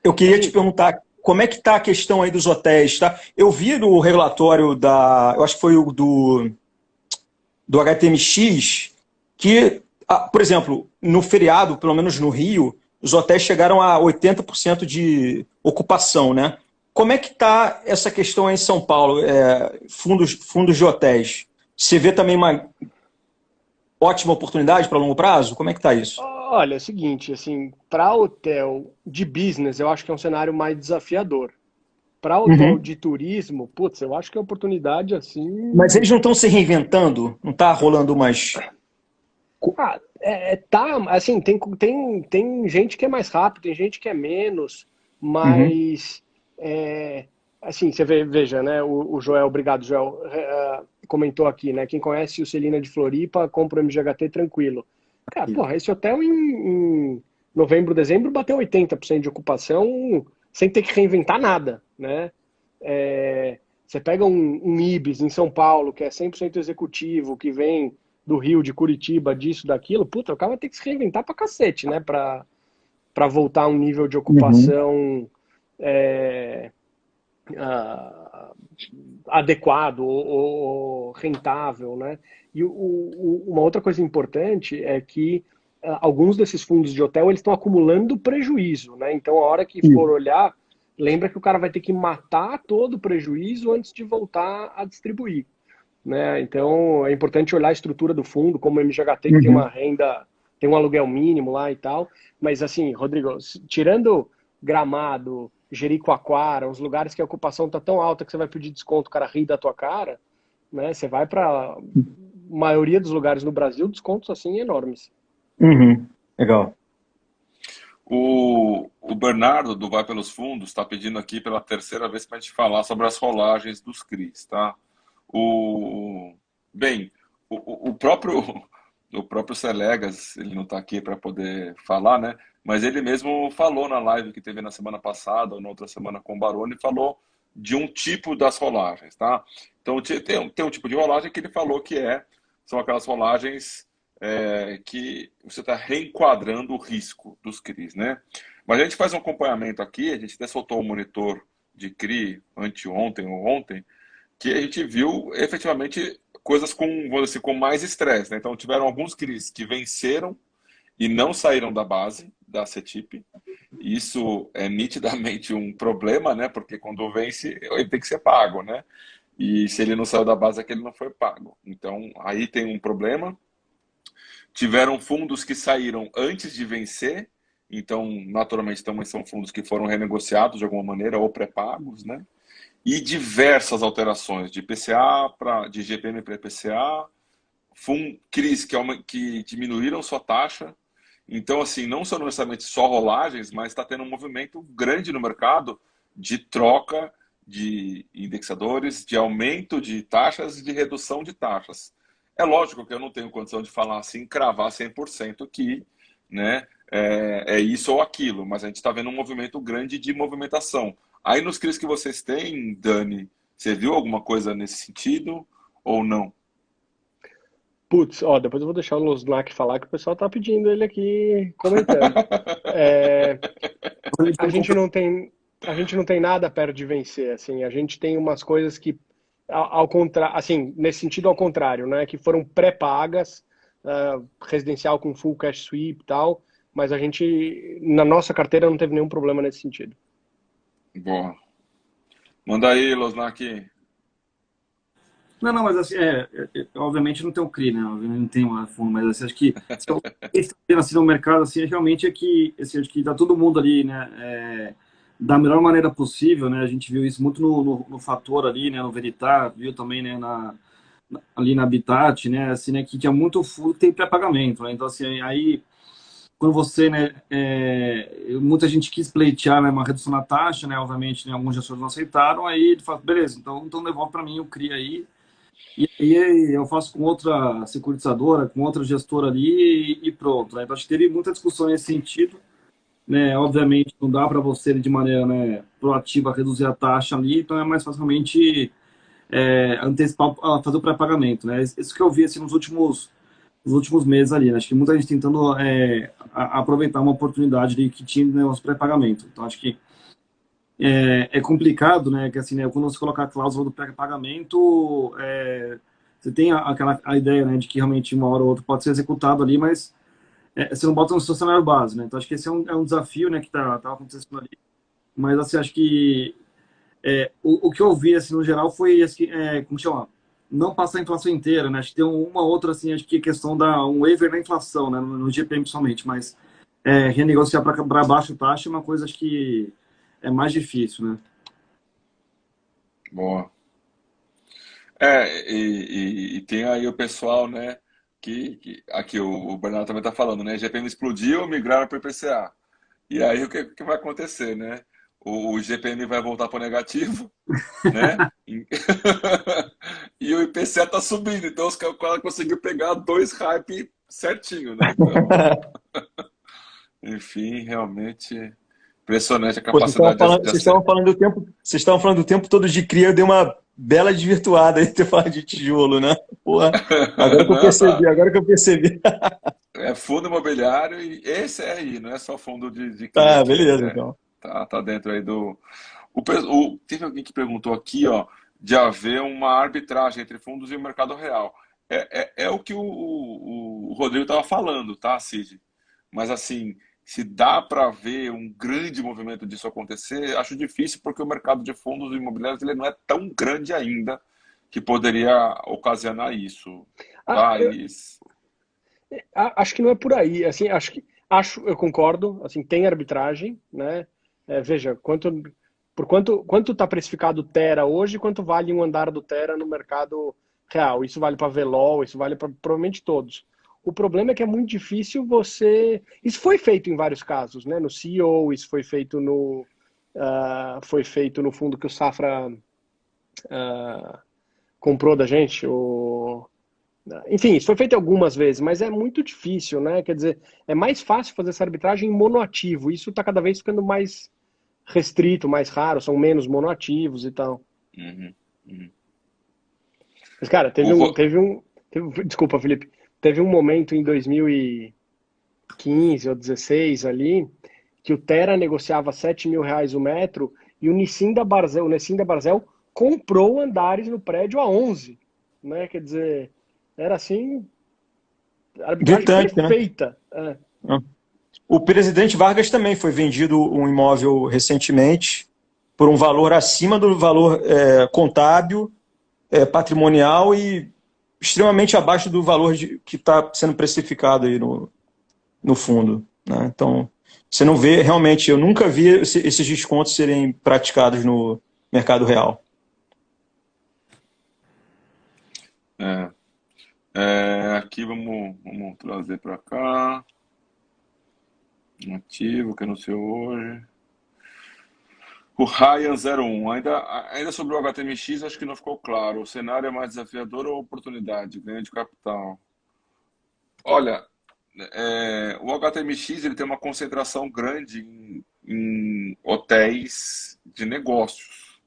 Eu queria te perguntar como é que está a questão aí dos hotéis, tá? Eu vi no relatório eu acho que foi o do HTMX, que, por exemplo, no feriado, pelo menos no Rio, os hotéis chegaram a 80% de ocupação, né? Como é que está essa questão aí em São Paulo, fundos de hotéis? Você vê também uma ótima oportunidade para longo prazo? Como é que está isso? Olha, é o seguinte, assim, para hotel de business, eu acho que é um cenário mais desafiador. Para hotel de turismo, putz, eu acho que é oportunidade assim... Mas eles não estão se reinventando? Não está rolando mais... Tá, assim, tem gente que é mais rápido, tem gente que é menos, mas... assim, você veja, né? O Joel, obrigado, Joel, comentou aqui, né? Quem conhece o Celina de Floripa, compra o MGHT tranquilo. Cara, porra, esse hotel em novembro, dezembro bateu 80% de ocupação sem ter que reinventar nada, né? Você pega um Ibis em São Paulo, que é 100% executivo, que vem do Rio, de Curitiba, disso, daquilo, puta, o cara vai ter que se reinventar pra cacete, né? Pra voltar a um nível de Uhum. ocupação ah, adequado ou rentável, né? E uma outra coisa importante é que alguns desses fundos de hotel eles estão acumulando prejuízo, né? Então, a hora que for olhar, lembra que o cara vai ter que matar todo o prejuízo antes de voltar a distribuir, né? Então, é importante olhar a estrutura do fundo, como o MGHT, que tem uma Uhum. renda, tem um aluguel mínimo lá e tal. Mas, assim, Rodrigo, tirando Gramado, Jericoacoara, os lugares que a ocupação está tão alta que você vai pedir desconto, o cara ri da tua cara, né? Você vai para a maioria dos lugares no Brasil, descontos assim enormes. Uhum. Legal. O Bernardo, do Vai Pelos Fundos, está pedindo aqui pela terceira vez para a gente falar sobre as rolagens dos CRIs, tá? O, bem, o próprio o próprio Selegas, ele não está aqui para poder falar, né? Mas ele mesmo falou na live que teve na semana passada ou na outra semana com o Baroni, falou de um tipo das rolagens, tá? Então tem um tipo de rolagem que ele falou que são aquelas rolagens que você está reenquadrando o risco dos CRIs, né? Mas a gente faz um acompanhamento aqui, a gente até soltou um monitor de CRI anteontem ou ontem, que a gente viu efetivamente coisas com, vamos dizer assim, com mais estresse, né? Então tiveram alguns CRIs que venceram e não saíram da base da CETIP. Isso é nitidamente um problema, né? Porque quando vence, ele tem que ser pago, né? E se ele não saiu da base, é que ele não foi pago. Então aí tem um problema. Tiveram fundos que saíram antes de vencer, então naturalmente também são fundos que foram renegociados de alguma maneira ou pré-pagos, né? E diversas alterações de IPCA de GPM para IPCA, CRIs que diminuíram sua taxa. Então, assim, não são necessariamente só rolagens, mas está tendo um movimento grande no mercado de troca de indexadores, de aumento de taxas e de redução de taxas. É lógico que eu não tenho condição de falar assim, cravar 100% que, né, é isso ou aquilo, mas a gente está vendo um movimento grande de movimentação. Aí nos CRIs que vocês têm, Dani, você viu alguma coisa nesse sentido ou não? Putz, ó, depois eu vou deixar o Losnak falar que o pessoal tá pedindo ele aqui comentando. É, a gente não tem, a gente não tem nada perto de vencer, assim, a gente tem umas coisas que, ao contrário, assim, nesse sentido ao contrário, né, que foram pré-pagas, residencial com full cash sweep e tal, mas a gente, na nossa carteira, não teve nenhum problema nesse sentido. Boa. Manda aí, Losnak. Não, mas assim, obviamente não tem um CRI, né? Obviamente não tem uma fundo, mas assim, acho que se eu vendo assim no mercado, assim, realmente é que, assim, acho que tá todo mundo ali, né? Da melhor maneira possível, né? A gente viu isso muito no Fator ali, né? No Veritar, viu também, né? Ali na Habitat, né? Assim, né? Que tinha muito fundo que tem pré-pagamento, né? Então, assim, aí quando você, né? Muita gente quis pleitear, né, uma redução na taxa, né? Obviamente, né, alguns gestores não aceitaram, aí ele fala, beleza, então devolve para mim o CRI aí. E aí eu faço com outra securitizadora, com outra gestora ali e pronto, né? Então acho que teve muita discussão nesse sentido, né? Obviamente não dá para você de maneira, né, proativa reduzir a taxa ali, então é mais facilmente antecipar, fazer o pré-pagamento, né? Isso que eu vi assim, nos últimos meses ali, né? Acho que muita gente tentando aproveitar uma oportunidade ali que tinha, né, os pré-pagamentos. Então acho que é complicado, né? Que assim, né, quando você colocar a cláusula do pré-pagamento, você tem a ideia, né, de que realmente uma hora ou outra pode ser executado ali, mas você não bota no seu cenário base, né? Então acho que esse é um desafio, né, que tá acontecendo ali. Mas assim, acho que o que eu vi assim no geral foi assim, como chama? Não passar a inflação inteira, né? Acho que tem uma outra assim, acho que a questão da um waiver na inflação, né, no GPM principalmente, mas renegociar para baixo taxa é uma coisa acho que é mais difícil, né? Boa. E tem aí o pessoal, né, que aqui o Bernardo também está falando, né, GPM explodiu, migraram para o IPCA. E aí o que vai acontecer, né? O GPM vai voltar para o negativo, né? E o IPCA está subindo, então os caras conseguiu pegar dois hype certinho, né? Então, enfim, realmente impressionante a Pô, vocês estavam capacidade falando, de vocês estavam falando do tempo, vocês estavam falando do tempo todo de cria, eu dei uma bela desvirtuada aí ter falado de tijolo, né? Porra, agora que eu Não, percebi, tá. agora que eu percebi. É fundo imobiliário e ECRI, não é só fundo de Tá, crédito. beleza, então. Tá dentro aí do. Teve alguém que perguntou aqui, ó, de haver uma arbitragem entre fundos e o mercado real. É o que o Rodrigo estava falando, tá, Cid? Mas assim, se dá para ver um grande movimento disso acontecer, acho difícil porque o mercado de fundos imobiliários ele não é tão grande ainda que poderia ocasionar isso. Ah, Tá? acho que não é por aí. Assim, eu concordo. Assim, tem arbitragem, né? Veja, quanto está precificado o Tera hoje, quanto vale um andar do Tera no mercado real? Isso vale para VLOL, isso vale para provavelmente todos. O problema é que é muito difícil você. Isso foi feito em vários casos, né? No CEO, isso foi feito no fundo que o Safra comprou da gente. Enfim, isso foi feito algumas vezes, mas é muito difícil, né? Quer dizer, é mais fácil fazer essa arbitragem em monoativo. Isso está cada vez ficando mais restrito, mais raro, são menos monoativos e tal. Uhum, uhum. Mas, cara, O Ro- desculpa, Felipe, teve um momento em 2015 ou 16 ali, que o Tera negociava R$ 7.000 o metro e o Nissim da Barzel comprou andares no prédio a 11, né? Quer dizer, era assim, arbitragem Gritante, né? perfeita. O presidente Vargas também foi vendido um imóvel recentemente por um valor acima do valor contábil, patrimonial e extremamente abaixo do valor que está sendo precificado aí no fundo, né? Então, você não vê, realmente, eu nunca vi esses descontos serem praticados no mercado real. é, aqui vamos trazer para cá. Um ativo que anunciou hoje. O Ryan 01. Ainda sobre o HTMX, acho que não ficou claro. O cenário é mais desafiador ou oportunidade? Ganho de capital. Olha, o HTMX ele tem uma concentração grande em hotéis de negócios.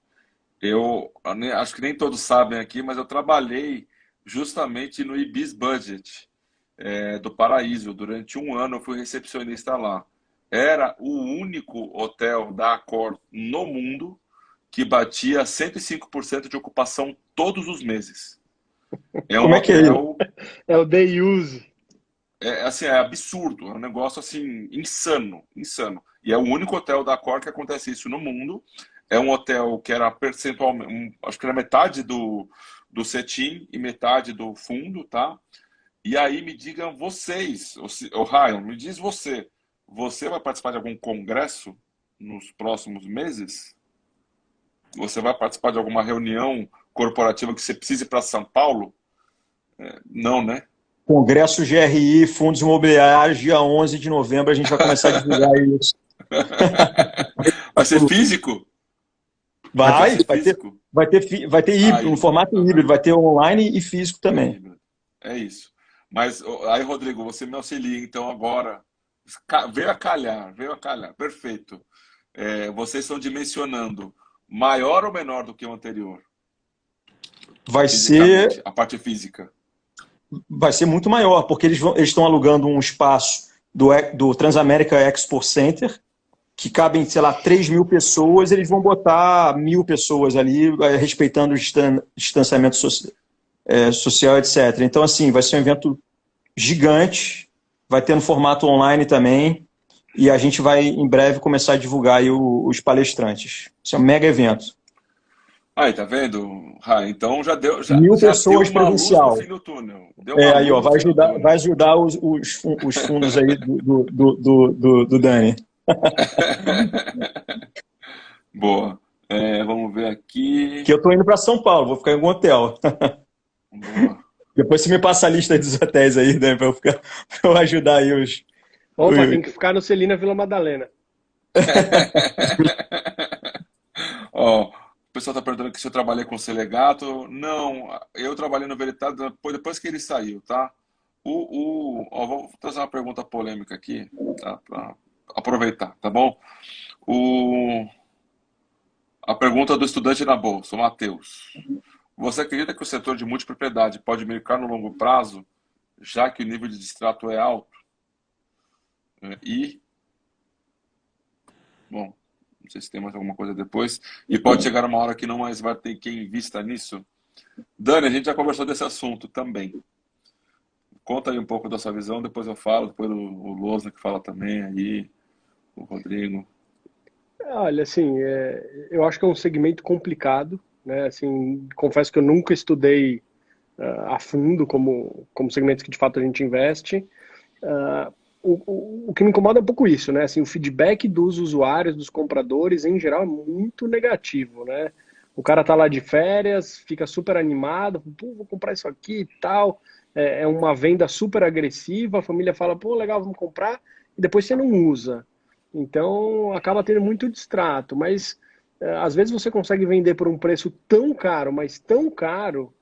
Acho que nem todos sabem aqui, mas eu trabalhei justamente no Ibis Budget, do Paraíso. Durante um ano eu fui recepcionista lá. Era o único hotel da Accor no mundo que batia 105% de ocupação todos os meses. É um Como é que é isso? hotel, É o day use. assim, é absurdo, é um negócio assim insano, insano. E é o único hotel da Accor que acontece isso no mundo. É um hotel que era percentualmente, acho que era metade do cetim e metade do fundo, tá? E aí me digam vocês, o Ryan, me diz você vai participar de algum congresso nos próximos meses? Você vai participar de alguma reunião corporativa que você precise para São Paulo? Não, né? Congresso GRI, Fundos Imobiliários, dia 11 de novembro, a gente vai começar a divulgar isso. Vai ser físico? Vai Vai, ser vai ter, físico? vai ter híbrido, um Híbrido. formato híbrido, Aham. vai ter online e físico também. Híbrido. É isso. Mas aí, Rodrigo, você me auxilia então agora. Veio a calhar. Perfeito. Vocês estão dimensionando maior ou menor do que o anterior? Vai ser, Fisicamente, a parte física. vai ser muito maior, porque eles estão alugando um espaço do Transamérica Expo Center, que cabem, sei lá, 3.000 pessoas, eles vão botar 1.000 pessoas ali, respeitando o distanciamento social, etc. Então, assim, vai ser um evento gigante, vai ter no formato online também, e a gente vai, em breve, começar a divulgar aí os palestrantes. Isso é um mega evento. Aí, tá vendo? Então já deu, já, 1.000 já deu pessoas uma luz no presencial. fim do túnel. Deu uma Aí, luz ó, no fim do vai túnel. ajudar os fundos aí do Dani. Boa. Vamos ver aqui. Que eu tô indo para São Paulo, vou ficar em algum hotel. Boa. Depois você me passa a lista dos hotéis aí, né, pra eu ajudar aí Opa, tem que ficar no Celina Vila Madalena. Ó, o pessoal tá perguntando aqui se eu trabalhei com o Selegato. Não, eu trabalhei no Veritado depois que ele saiu, tá? Vou trazer uma pergunta polêmica aqui, tá? Pra aproveitar, tá bom? A pergunta do estudante na bolsa, o Matheus. Você acredita que o setor de multipropriedade pode mercar no longo prazo, já que o nível de distrato é alto? E, bom, não sei se tem mais alguma coisa depois. E pode chegar uma hora que não mais vai ter quem invista nisso? Dani, a gente já conversou desse assunto também. Conta aí um pouco da sua visão, depois eu falo, depois o Losna que fala também aí, o Rodrigo. Olha, assim, eu acho que é um segmento complicado, né? Assim, confesso que eu nunca estudei a fundo como segmentos que de fato a gente investe. Ah, o que me incomoda é um pouco isso, né? Assim, o feedback dos usuários, dos compradores, em geral, é muito negativo, né? O cara tá lá de férias, fica super animado, pô, vou comprar isso aqui e tal. É uma venda super agressiva, a família fala, pô, legal, vamos comprar, e depois você não usa. Então, acaba tendo muito distrato, mas às vezes você consegue vender por um preço tão caro, mas tão caro,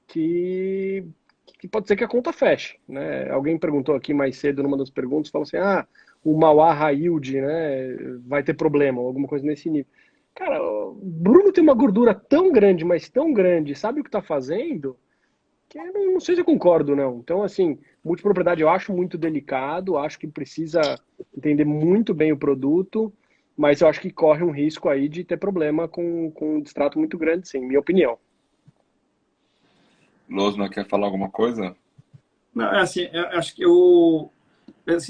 que, que pode ser que a conta feche, né? Alguém perguntou aqui mais cedo numa das perguntas, falou assim, o Mauá High Yield, né, vai ter problema, alguma coisa nesse nível. Cara, o Bruno tem uma gordura tão grande, mas tão grande, sabe o que está fazendo, que eu não sei se eu concordo, não. Então, assim, multipropriedade eu acho muito delicado, acho que precisa entender muito bem o produto, mas eu acho que corre um risco aí de ter problema com um distrato muito grande, sim, minha opinião. Losna quer falar alguma coisa? Não, assim, acho que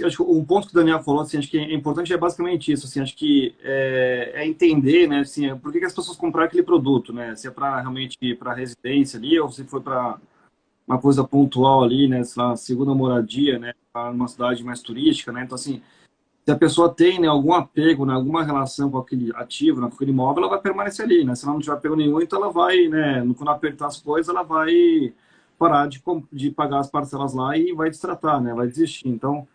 acho que um ponto que o Daniel falou, assim, acho que é importante é basicamente isso, assim, acho que é entender, né, assim, por que as pessoas compraram aquele produto, né, se é para realmente ir para residência ali ou se foi para uma coisa pontual ali, né, sei lá, segunda moradia, né, para uma cidade mais turística, né, então assim, se a pessoa tem, né, algum apego, né, alguma relação com aquele ativo, né, com aquele imóvel, ela vai permanecer ali, né? Se ela não tiver apego nenhum, então ela vai, né, quando apertar as coisas, ela vai parar de pagar as parcelas lá e vai destratar, né? Vai desistir. Então,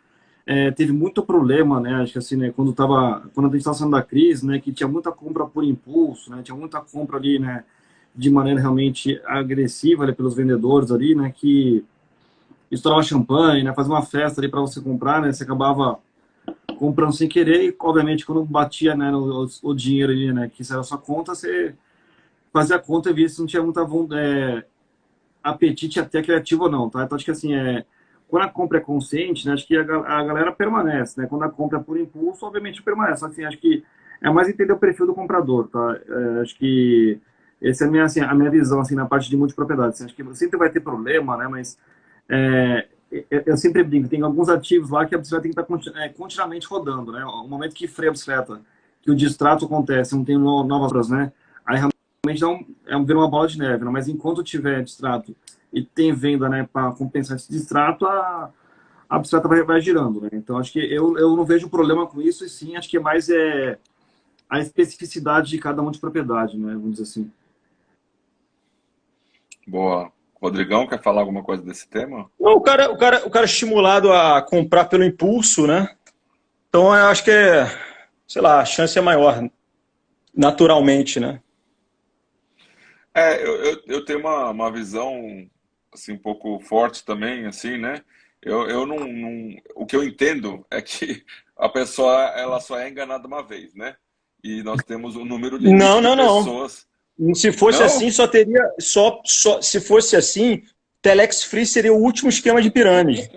teve muito problema, né? Acho que assim, né, quando a gente estava saindo da crise, né, que tinha muita compra por impulso, né? Tinha muita compra ali, né, de maneira realmente agressiva ali, pelos vendedores ali, né, que estourava champanhe, né, fazia uma festa ali para você comprar, né? Você acabava comprando sem querer e, obviamente, quando batia, né, o dinheiro ali, né, que isso era a sua conta, você fazia a conta e via se não tinha muita apetite até criativo ou não, tá? Então, acho que assim, quando a compra é consciente, né, acho que a galera permanece, né? Quando a compra é por impulso, obviamente permanece. Só que, assim, acho que é mais entender o perfil do comprador, tá? Acho que essa é a minha visão, assim, na parte de multipropriedade. Assim, acho que sempre vai ter problema, né, mas é, eu sempre brinco, tem alguns ativos lá que a bicicleta tem que estar continuamente rodando, né? O momento que freia a bicicleta, que o distrato acontece, não tem novas obras, né? Aí realmente vira uma bola de neve, né? Mas enquanto tiver distrato e tem venda, né, para compensar esse distrato, a bicicleta vai girando, né? Então acho que eu não vejo problema com isso, e sim, acho que mais a especificidade de cada um de propriedade, né? Vamos dizer assim. Boa. Rodrigão quer falar alguma coisa desse tema? Não, o cara é estimulado a comprar pelo impulso, né? Então eu acho que sei lá, a chance é maior, naturalmente, né? Eu tenho uma visão assim um pouco forte também, assim, né? Eu não, o que eu entendo é que a pessoa ela só é enganada uma vez, né? E nós temos um número limite Não, de não, não. pessoas. Se fosse Não? assim, só teria. Se fosse assim, Telex Free seria o último esquema de pirâmide.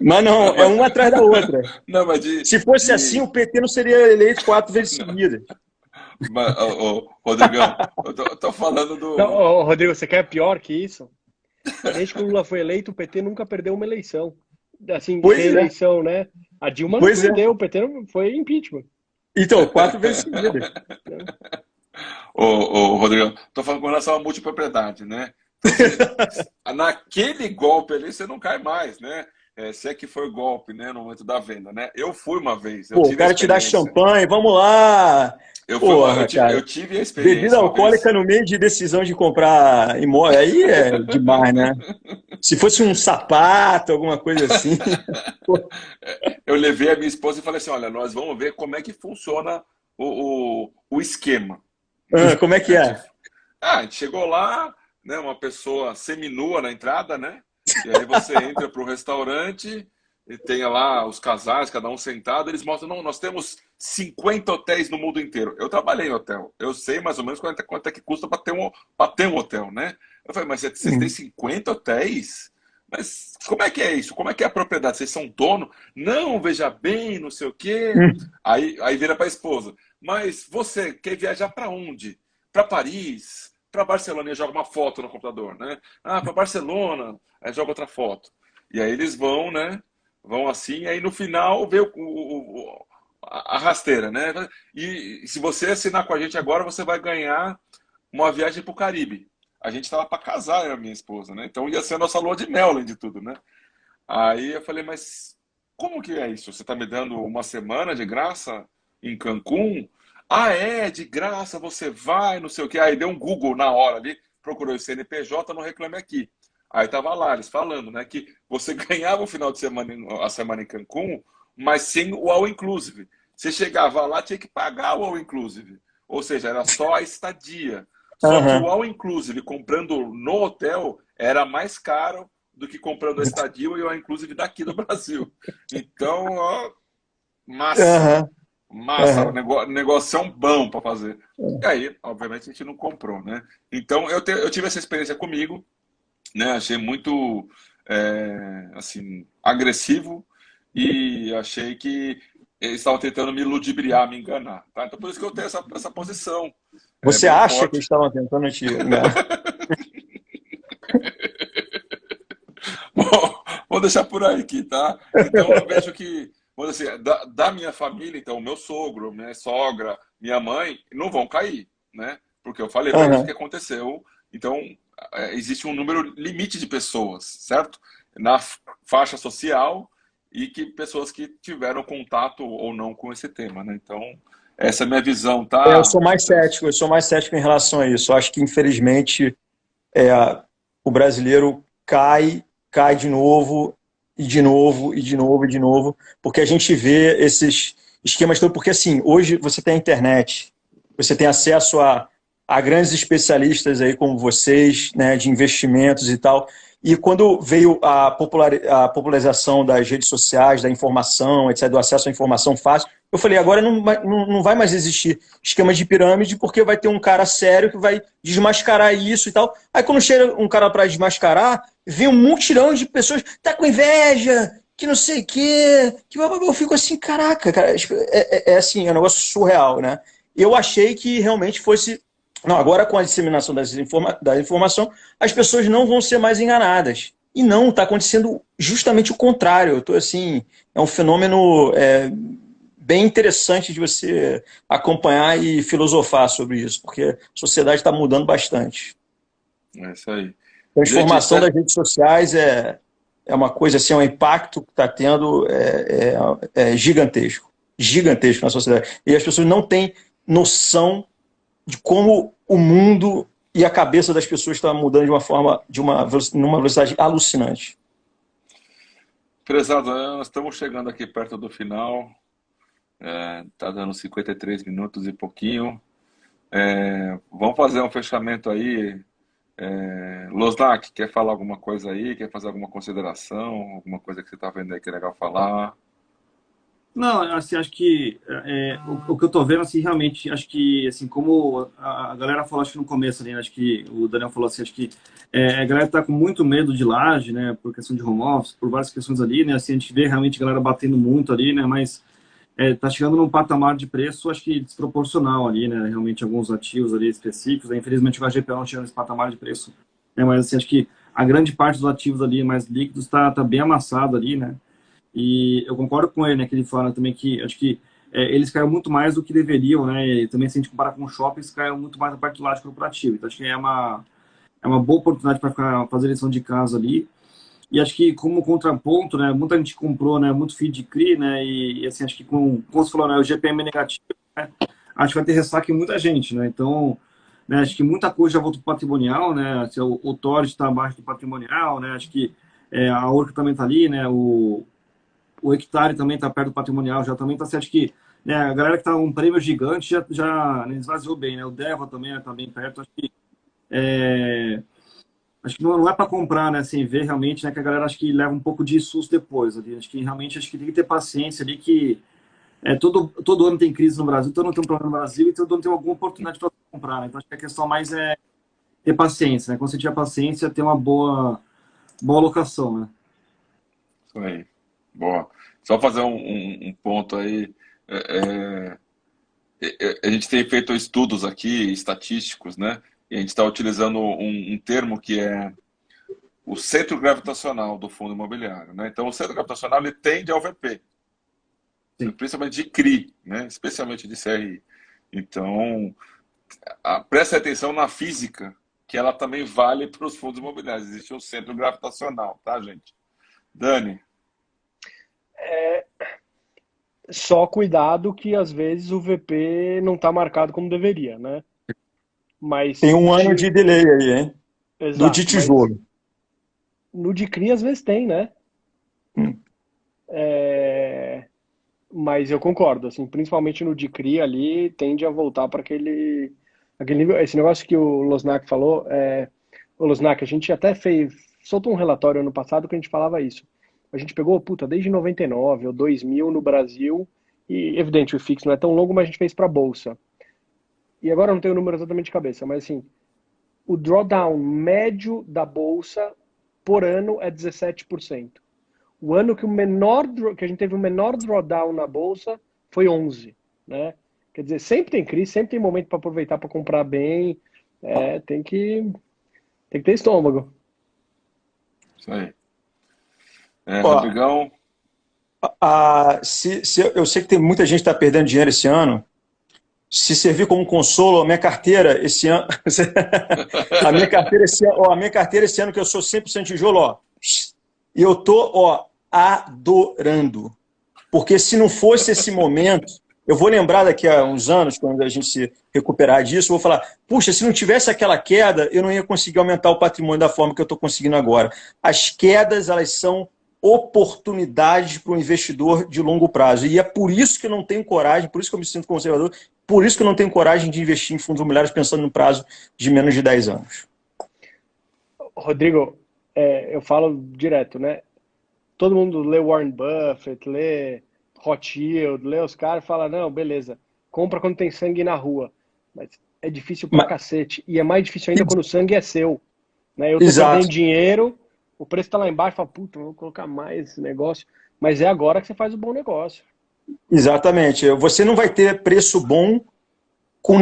Mas Não, não, é mas, uma atrás da outra. não, mas Se fosse assim, o PT não seria eleito 4 vezes não, seguidas. Rodrigão, eu tô falando Não, do. Rodrigo, você quer pior que isso? Desde que o Lula foi eleito, o PT nunca perdeu uma eleição. Assim, Pois é, reeleição, né? A Dilma não pois é. perdeu, o PT não, foi impeachment. Então, 4 vezes seguidas. Rodrigão, tô falando com relação à multipropriedade, né? Então, naquele golpe ali, você não cai mais, né? Se é que foi golpe, né, no momento da venda, né? Eu fui uma vez, eu Pô, o tive a cara te dá experiência. champanhe, vamos lá. Eu Porra, tive, cara. eu tive a Bebida experiência uma alcoólica vez. no meio de decisão de comprar imóvel, aí é demais, né? Se fosse um sapato, alguma coisa assim. Pô, Eu levei a minha esposa e falei assim: olha, nós vamos ver como é que funciona o esquema. como é que A gente, é? a gente chegou lá, né, uma pessoa seminua na entrada, né? E aí você entra para o restaurante, e tem lá os casais, cada um sentado, eles mostram, não, nós temos 50 hotéis no mundo inteiro. Eu trabalhei em hotel, eu sei mais ou menos quanto é que custa para ter um hotel, né? Eu falei, mas vocês têm Uhum. 50 hotéis? Mas como é que é isso? Como é que é a propriedade? Vocês são dono? Não, veja bem, não sei o quê. Aí vira para a esposa. Mas você quer viajar para onde? Para Paris? Para Barcelona? E joga uma foto no computador, né? Ah, para Barcelona. Aí joga outra foto. E aí eles vão, né? Vão assim, e aí no final vê a rasteira, né? E se você assinar com a gente agora, você vai ganhar uma viagem para o Caribe. A gente estava para casar, eu e a minha esposa, né? Então ia ser a nossa lua de mel, além de tudo, né? Aí eu falei, mas como que é isso? Você está me dando uma semana de graça em Cancún? Ah, é, de graça, você vai, não sei o quê. Aí deu um Google na hora ali, procurou o CNPJ, não reclame aqui. Aí tava lá, eles falando, né, que você ganhava o final de semana, a semana em Cancún, mas sem o all inclusive. Você chegava lá, tinha que pagar o all inclusive. Ou seja, era só a estadia. Só que o Aham. all inclusive comprando no hotel era mais caro do que comprando a estadia e o all inclusive daqui do Brasil. Então, ó, massa. Aham. Massa, Aham. negócio bom para fazer. E aí, obviamente, a gente não comprou, né? Então, eu tive essa experiência comigo, né? Achei muito, assim, agressivo e achei que eles estavam tentando me ludibriar, me enganar, tá? Então, por isso que eu tenho essa posição Você bem acha que eles forte. estavam tentando te enganar? Bom, vou deixar por aí aqui, tá? Então eu vejo que, vamos dizer assim, da minha família, então, meu sogro, minha sogra, minha mãe, não vão cair, né? Porque eu falei para eles o que Aham. aconteceu. Então, existe um número limite de pessoas, certo? Na faixa social e que pessoas que tiveram contato ou não com esse tema, né? Então, essa é a minha visão, Eu tá, sou mais Celso? cético, eu sou mais cético em relação a isso. Eu acho que, infelizmente, é, o brasileiro cai de novo, e de novo, e de novo, e de novo, porque a gente vê esses esquemas todos, porque assim, hoje você tem a internet, você tem acesso a grandes especialistas aí como vocês, né, de investimentos e tal, e quando veio a popularização das redes sociais, da informação, etc., do acesso à informação fácil, eu falei, agora não vai mais existir esquema de pirâmide, porque vai ter um cara sério que vai desmascarar isso e tal. Aí quando chega um cara para desmascarar, vem um mutirão de pessoas, tá com inveja, que não sei o quê, que eu fico assim, caraca, cara, é assim, é um negócio surreal, né? Eu achei que realmente fosse. Não, agora com a disseminação da informação, as pessoas não vão ser mais enganadas. E não, está acontecendo justamente o contrário. Eu tô assim, é um fenômeno bem interessante de você acompanhar e filosofar sobre isso, porque a sociedade está mudando bastante. É isso aí. A Gente, transformação das redes sociais é uma coisa assim, é um impacto que está tendo é gigantesco. Gigantesco na sociedade. E as pessoas não têm noção de como o mundo e a cabeça das pessoas está mudando de uma forma, numa velocidade alucinante. prezado, nós estamos chegando aqui perto do final. Tá dando 53 minutos e pouquinho. Vamos fazer um fechamento aí. Losnak, quer falar alguma coisa aí? Quer fazer alguma consideração? Alguma coisa que você está vendo aí que é legal falar? Não, assim, acho que o que eu tô vendo, assim, realmente, acho que, assim, como a galera falou, acho que no começo ali, né, acho que o Daniel falou assim, acho que a galera tá com muito medo de laje, né, por questão de home office, por várias questões ali, né, assim, a gente vê realmente a galera batendo muito ali, né, mas tá chegando num patamar de preço, acho que desproporcional ali, né, realmente alguns ativos ali específicos, né, infelizmente o HGPO não chega nesse patamar de preço, né, mas, assim, acho que a grande parte dos ativos ali mais líquidos tá bem amassado ali, né, e eu concordo com ele, né, que ele fala também que acho que eles caíram muito mais do que deveriam, né? E também se a gente comparar com shoppings, caíram muito mais na parte do lado corporativo. Então acho que é uma boa oportunidade para fazer lição de casa ali. E acho que como contraponto, né, muita gente comprou, né, muito feed de CRI, né, e assim, acho que como você falou, né, o GPM negativo, né, acho que vai ter ressaca em muita gente, né, então, né, acho que muita coisa já voltou para o patrimonial, né, assim, o Torres está abaixo do patrimonial, né, acho que a Orca também está ali, né, o hectare também está perto do patrimonial, já também está certo que né, a galera que está um prêmio gigante já né, esvaziou bem, né? O Deva também está bem perto, acho que Acho que não é para comprar, né, sem ver realmente, né, que a galera acho que leva um pouco de susto depois ali. Acho que realmente tem que ter paciência ali que todo ano tem crise no Brasil, todo ano tem um problema no Brasil e todo ano tem alguma oportunidade para comprar, né? Então acho que a questão mais é ter paciência, né? Quando você tiver paciência, ter uma boa alocação, né? Isso aí. Boa. Só fazer um ponto aí. A gente tem feito estudos aqui, estatísticos, né? E a gente está utilizando um termo que é o centro gravitacional do fundo imobiliário, né? Então, o centro gravitacional ele tende ao VP, Sim. principalmente de CRI, né? Especialmente de CRI. Então, preste atenção na física, que ela também vale para os fundos imobiliários. Existe um centro gravitacional, tá, gente? Dani? Só cuidado que às vezes o VP não está marcado como deveria, né? Mas Tem um ano de delay aí, hein? exato, No de tijolo. No de CRI às vezes tem, né? Hum. Mas eu concordo, assim, principalmente no de CRI ali, tende a voltar para aquele nível. Esse negócio que o Losnak falou, o Losnak, a gente até soltou um relatório ano passado que a gente falava isso. A gente pegou, desde 99 ou 2000 no Brasil, e evidente, o IFIX não é tão longo, mas a gente fez para a Bolsa. E agora eu não tenho o número exatamente de cabeça, mas assim, o drawdown médio da Bolsa por ano é 17%. O ano que a gente teve o menor drawdown na Bolsa foi 11%, né? Quer dizer, sempre tem crise, sempre tem momento para aproveitar para comprar bem, tem que ter estômago. Isso aí. Rodrigão? Eu sei que tem muita gente que está perdendo dinheiro esse ano. Se servir como consolo, a minha carteira esse ano. a minha carteira esse ano, que eu sou 100% tijolo, ó. E eu tô, adorando. Porque se não fosse esse momento, eu vou lembrar daqui a uns anos, quando a gente se recuperar disso, eu vou falar, puxa, se não tivesse aquela queda, eu não ia conseguir aumentar o patrimônio da forma que eu estou conseguindo agora. As quedas, elas são oportunidades para o investidor de longo prazo. E é por isso que eu não tenho coragem, por isso que eu me sinto conservador, por isso que eu não tenho coragem de investir em fundos imobiliários pensando no prazo de menos de 10 anos. Rodrigo, eu falo direto, né? Todo mundo lê Warren Buffett, lê Rothschild, lê os caras e fala, não, beleza, compra quando tem sangue na rua. Mas é difícil pra cacete. E é mais difícil ainda quando o sangue é seu. Né? Eu tô perdendo dinheiro, o preço tá lá embaixo, falo, vou colocar mais esse negócio. Mas é agora que você faz o bom negócio. Exatamente. Você não vai ter preço bom com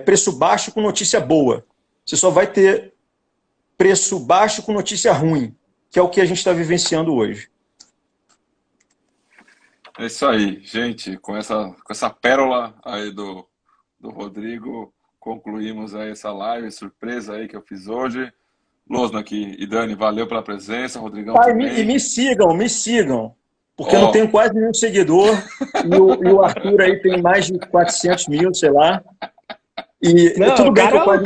preço baixo com notícia boa. Você só vai ter preço baixo com notícia ruim, que é o que a gente está vivenciando hoje. É isso aí, gente. Com essa pérola aí do Rodrigo, concluímos aí essa live surpresa aí que eu fiz hoje. Losnak e Dani, valeu pela presença. Rodrigão também. E me sigam. Porque eu não tenho quase nenhum seguidor. E o Arthur aí tem mais de 400 mil, sei lá. E não, tudo bem que eu quase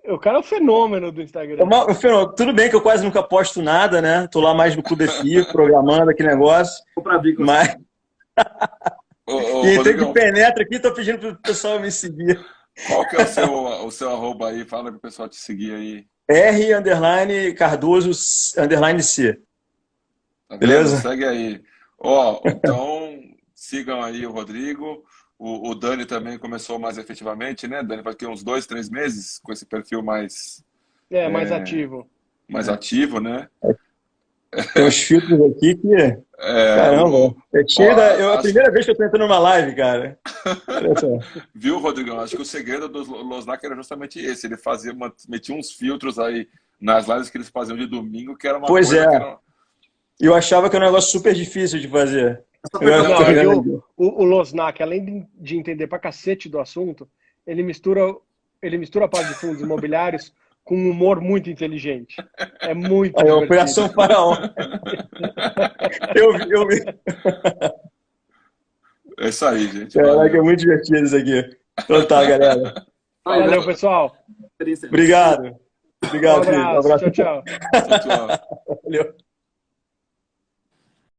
o cara é o fenômeno do Instagram. Tudo bem que eu quase nunca posto nada, né? Tô lá mais no Clube FI, programando aquele negócio. Mas... e tem que penetra aqui, tô pedindo pro pessoal me seguir. Qual que é o seu arroba aí? Fala pro pessoal te seguir aí. R_Cardoso_C. Tá beleza? Segue aí. Então, sigam aí o Rodrigo. O Dani também começou mais efetivamente, né? Dani, vai ter uns 2, 3 meses com esse perfil mais... mais ativo. Mais ativo, né? Tem uns filtros aqui que... Caramba! A primeira vez que eu tô entrando numa live, cara. Viu, Rodrigão? Acho que o segredo do Losnak era justamente esse. Ele metia uns filtros aí nas lives que eles faziam de domingo, que era uma coisa que era... Eu achava que era um negócio super difícil de fazer. O Losnak, além de entender pra cacete do assunto, ele mistura a parte de fundos imobiliários com um humor muito inteligente. É muito divertido. Operação Faraó. Eu vi. É isso aí, gente. É muito divertido isso aqui. Então tá, galera. Valeu, pessoal. Obrigado. Um abraço. Tchau. Tchau. Valeu.